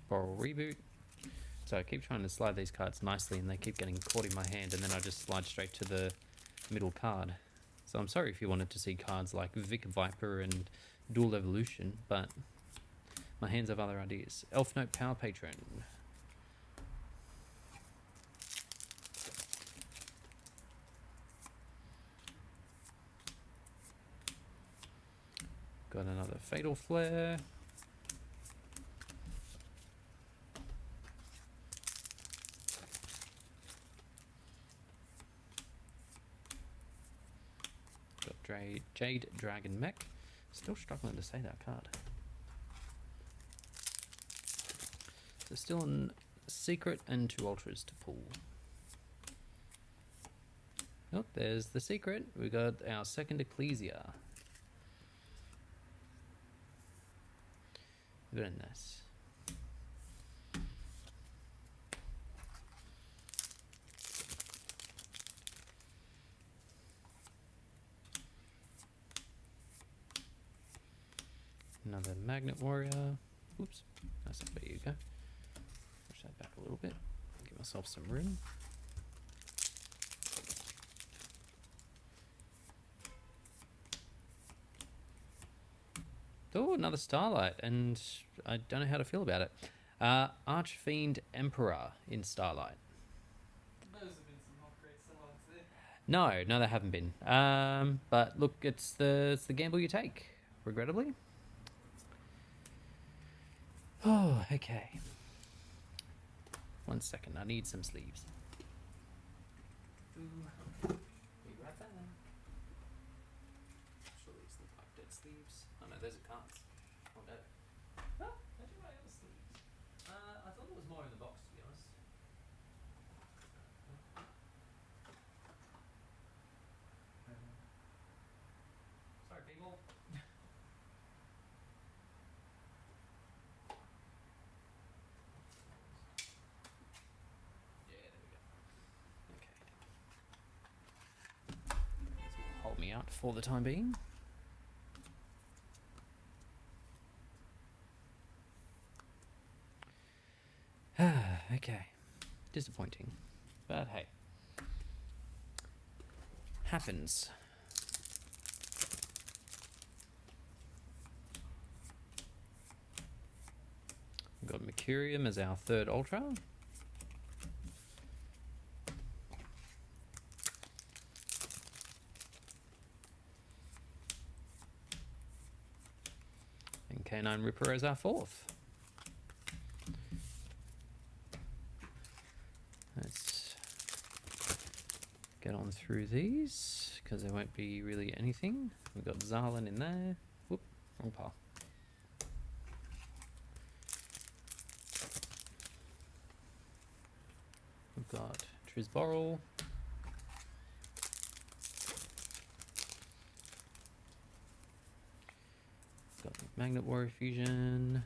Boral Reboot. So I keep trying to slide these cards nicely and they keep getting caught in my hand, and then I just slide straight to the middle card. So I'm sorry if you wanted to see cards like Vic Viper and Dual Evolution, but my hands have other ideas. Elf Note Power Patron. Got another Fatal Flare. Jade Dragon Mech. Still struggling to say that card. So still a secret and 2 ultras to pull. Oh, there's the secret. We got our second Ecclesia. Very nice. Another Magnet Warrior. Oops. Nice. There you go. Push that back a little bit. Give myself some room. Oh, another Starlight, and I don't know how to feel about it. Archfiend Emperor in Starlight. Those have been some not great Starlights there. No, they haven't been. But look, it's the gamble you take, regrettably. Oh, okay. 1 second, I need some sleeves. Ooh. Be right back. Surely these look like dead sleeves. Oh no, those are cards. Oh no. Huh? I do my other sleeves. I thought there was more in the box, to be honest. Sorry, people. Yeah, there we go. Okay. This will hold me out for the time being. Okay. Disappointing. But hey. Happens. We've got Mercurium as our third Ultra. And Canine Ripper as our fourth. Let's get on through these, because there won't be really anything. We've got Zarlin in there. Whoop, wrong pile. We've got Trisboral. Got Magnet Warrior Fusion.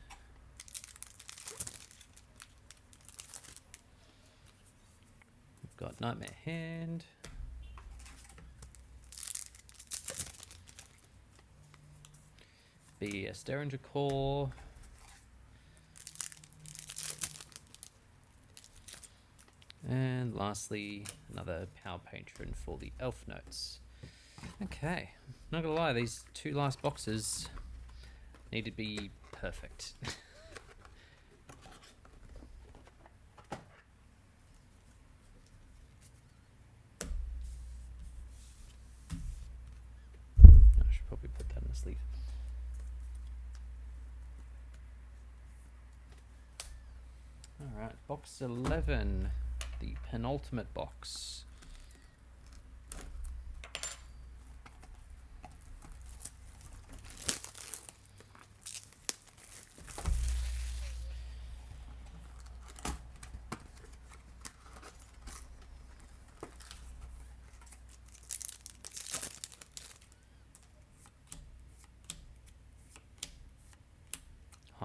We've got Nightmare Hand. BES Derringer Core. And lastly, another Power Patron for the Elf Notes. Okay, not gonna lie, these 2 last boxes need to be perfect. I should probably put that in the sleeve. Alright, box 11, the penultimate box.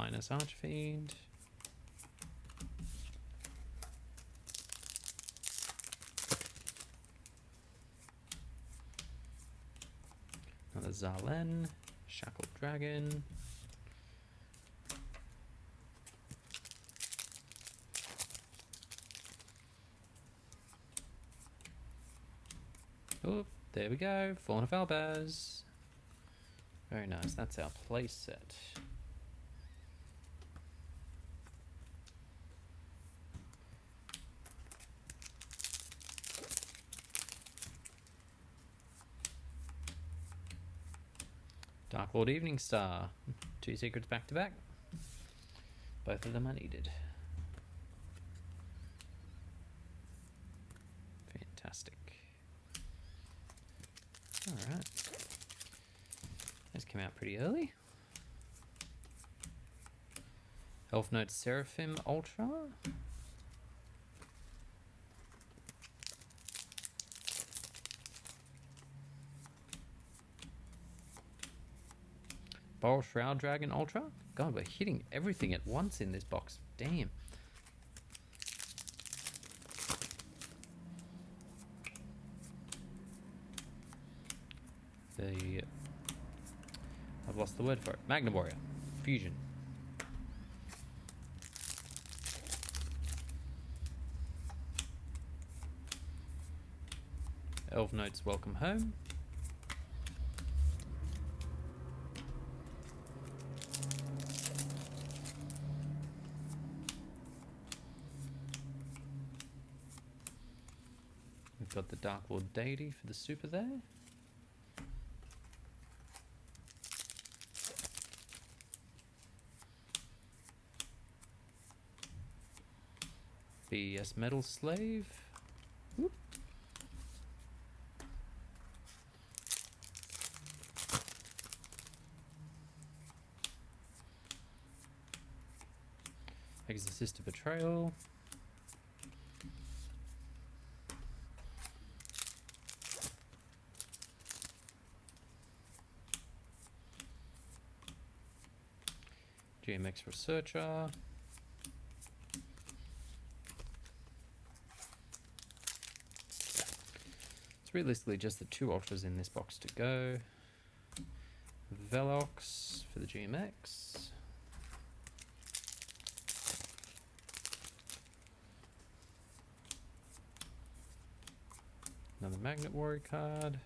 Lioness Archfiend. Another Zalen. Shackled Dragon. Oh, there we go. Fawn of Albaz. Very nice. That's our play set. Dark Lord Evening Star. 2 secrets back to back. Both of them are needed. Fantastic. Alright. Those came out pretty early. Elf Note Seraphim Ultra. Boral Shroud Dragon Ultra. God, we're hitting everything at once in this box. Damn. I've lost the word for it. Magna Warrior. Fusion. Elf Notes Welcome Home. We've got the Dark Lord Deity for the super there. BS Metal Slave. Whoop. Exorcist of Betrayal. GMX Researcher. It's realistically just the 2 ultras in this box to go. Velox for the GMX. Another Magnet Warrior card.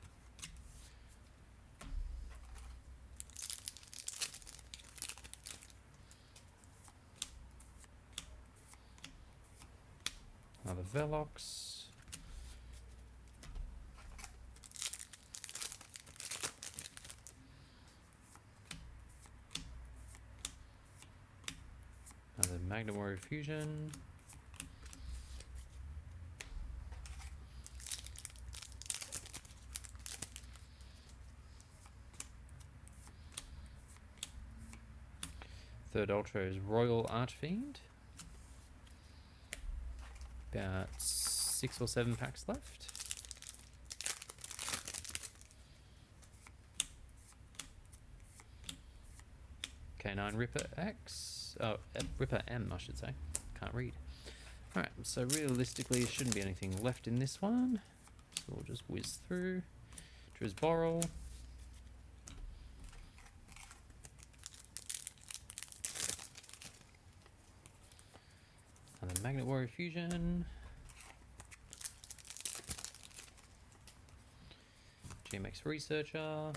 Another Velox. Another Magna Warrior Fusion. Third Ultra is Royal Archfiend. About 6 or 7 packs left. K9 Ripper X. Oh, Ripper M, I should say. Can't read. Alright, so realistically, there shouldn't be anything left in this one. So we'll just whiz through. Drew's Boral. Another Magnet Warrior Fusion. GMX Researcher.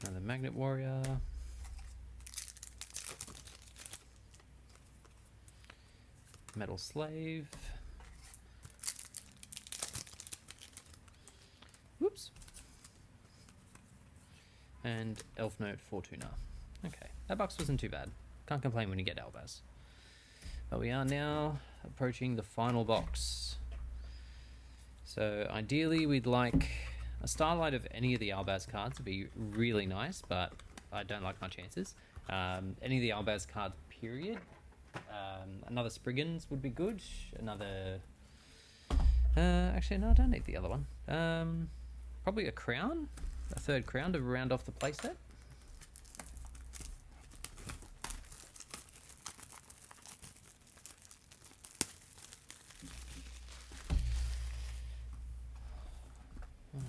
Another Magnet Warrior. Metal Slave. Whoops. And Elf Note Fortuna. Okay, that box wasn't too bad. Can't complain when you get Albaz. But we are now approaching the final box. So ideally we'd like a Starlight of any of the Albaz cards would be really nice, but I don't like my chances. Any of the Albaz cards, period. Another Spriggans would be good. Another... actually, no, I don't need the other one. Probably a Crown. a third crown to round off the playset.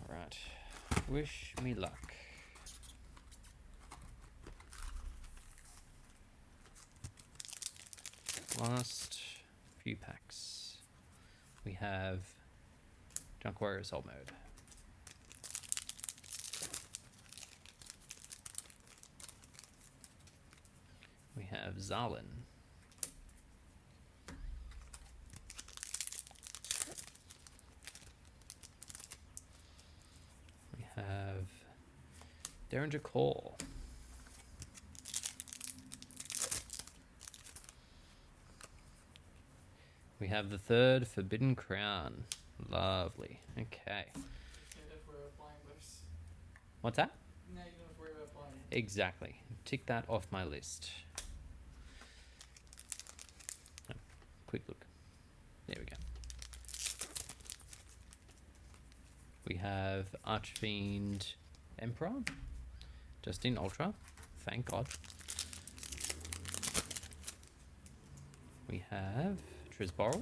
Alright, wish me luck. Last few packs. We have Junk Warrior Assault Mode. We have Zalin. We have Derringer Call. We have the third Forbidden Crown. Lovely. Okay. Instead if we're applying this. What's that? Now you don't have to worry about applying it. Exactly. Tick that off my list. Oh, quick look. There we go. We have Archfiend Emperor. Just in Ultra. Thank God. We have Trisborrel.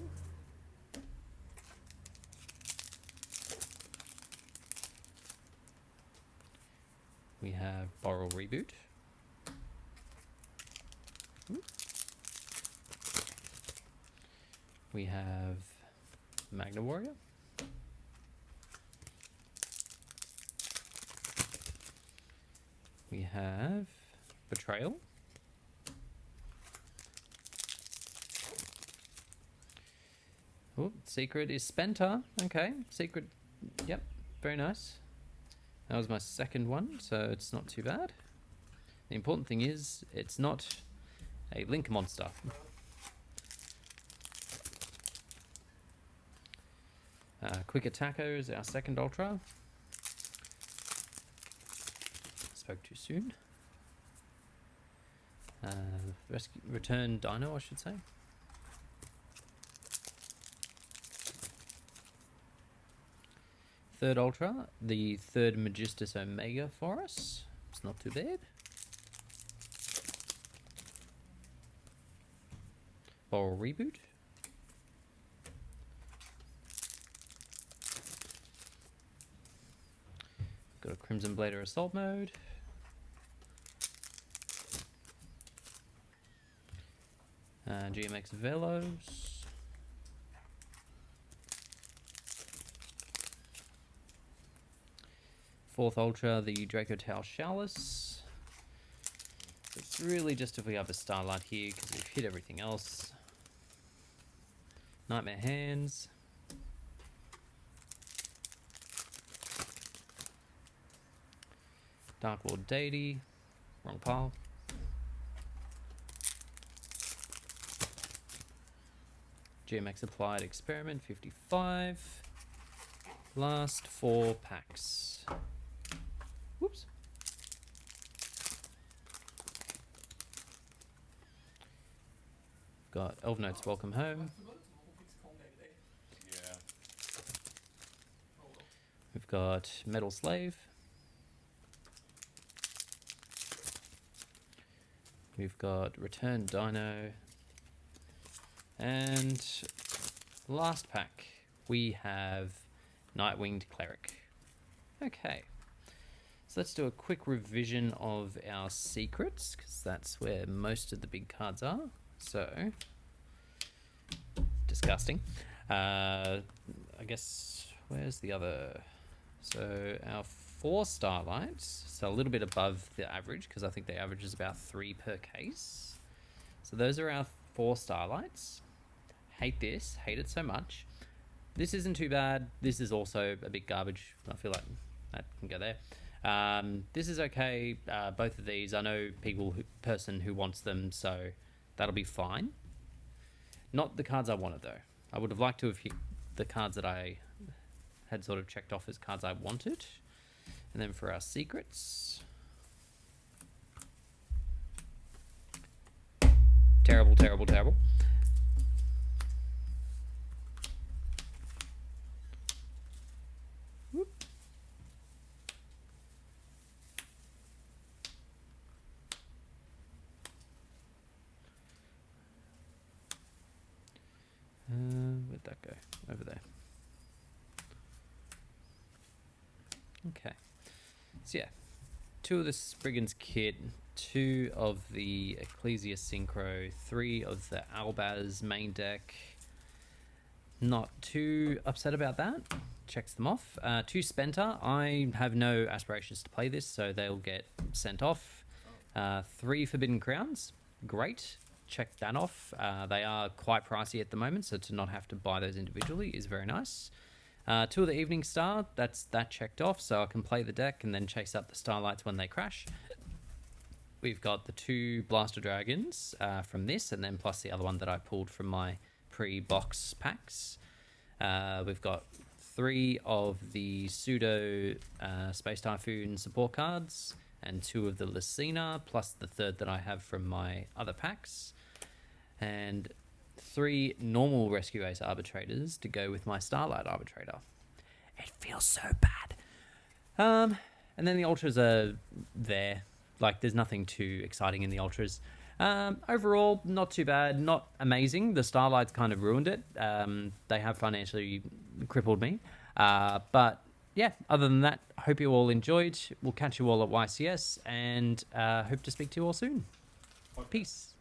We have Borrel Reboot. Ooh. We have Magna Warrior. We have Betrayal. Oh, Secret is Spenta. Okay, Secret. Yep, very nice. That was my second one, so it's not too bad. The important thing is, it's not a Link monster. Quick Attacker is our second Ultra. Spoke too soon. Return Dino, I should say. Third Ultra, the third Magistus Omega for us. It's not too bad. Borrel Reboot. Got a Crimson Blader Assault Mode. GMX Velos. Fourth Ultra, the Draco Tau Chalice. It's really just if we have a Starlight here, because we've hit everything else. Nightmare Hands. Dark Lord Deity. Wrong pile. GMX Applied Experiment 55. Last 4 packs. Whoops. Got Elf Notes Welcome Home. Yeah. We've got Metal Slave. We've got Return Dino. And last pack, we have Nightwinged Cleric. Okay. So let's do a quick revision of our secrets, because that's where most of the big cards are. So, disgusting. I guess, where's the other? So, our 4 Starlights, so a little bit above the average, because I think the average is about 3 per case. So those are our 4 Starlights. Hate this, hate it so much. This isn't too bad. This is also a bit garbage. I feel like that can go there. This is okay. Both of these, I know person who wants them, so that'll be fine. Not the cards I wanted though. I would have liked to have hit the cards that I had sort of checked off as cards I wanted. And then for our secrets. Terrible, terrible, terrible. Whoop. go? Over there. Okay. So yeah, 2 of the Spriggans kit, 2 of the Ecclesia Synchro, 3 of the Albaz main deck. Not too upset about that. Checks them off. 2 Spenta. I have no aspirations to play this, so they'll get sent off. 3 Forbidden Crowns. Great. Check that off. They are quite pricey at the moment, so to not have to buy those individually is very nice. 2 of the Evening Star. That's that checked off, so I can play the deck and then chase up the Starlights when they crash. We've got the 2 Blaster Dragons from this, and then plus the other one that I pulled from my pre-box packs. We've got 3 of the Pseudo Space Typhoon support cards, and 2 of the Lucina, plus the 3rd that I have from my other packs. And 3 normal Rescue Ace Arbitrators to go with my Starlight Arbitrator. It feels so bad. And then the Ultras are there. Like, there's nothing too exciting in the Ultras. Overall, not too bad, not amazing. The Starlights kind of ruined it. They have financially crippled me. But yeah, other than that, hope you all enjoyed. We'll catch you all at YCS, and hope to speak to you all soon. Peace.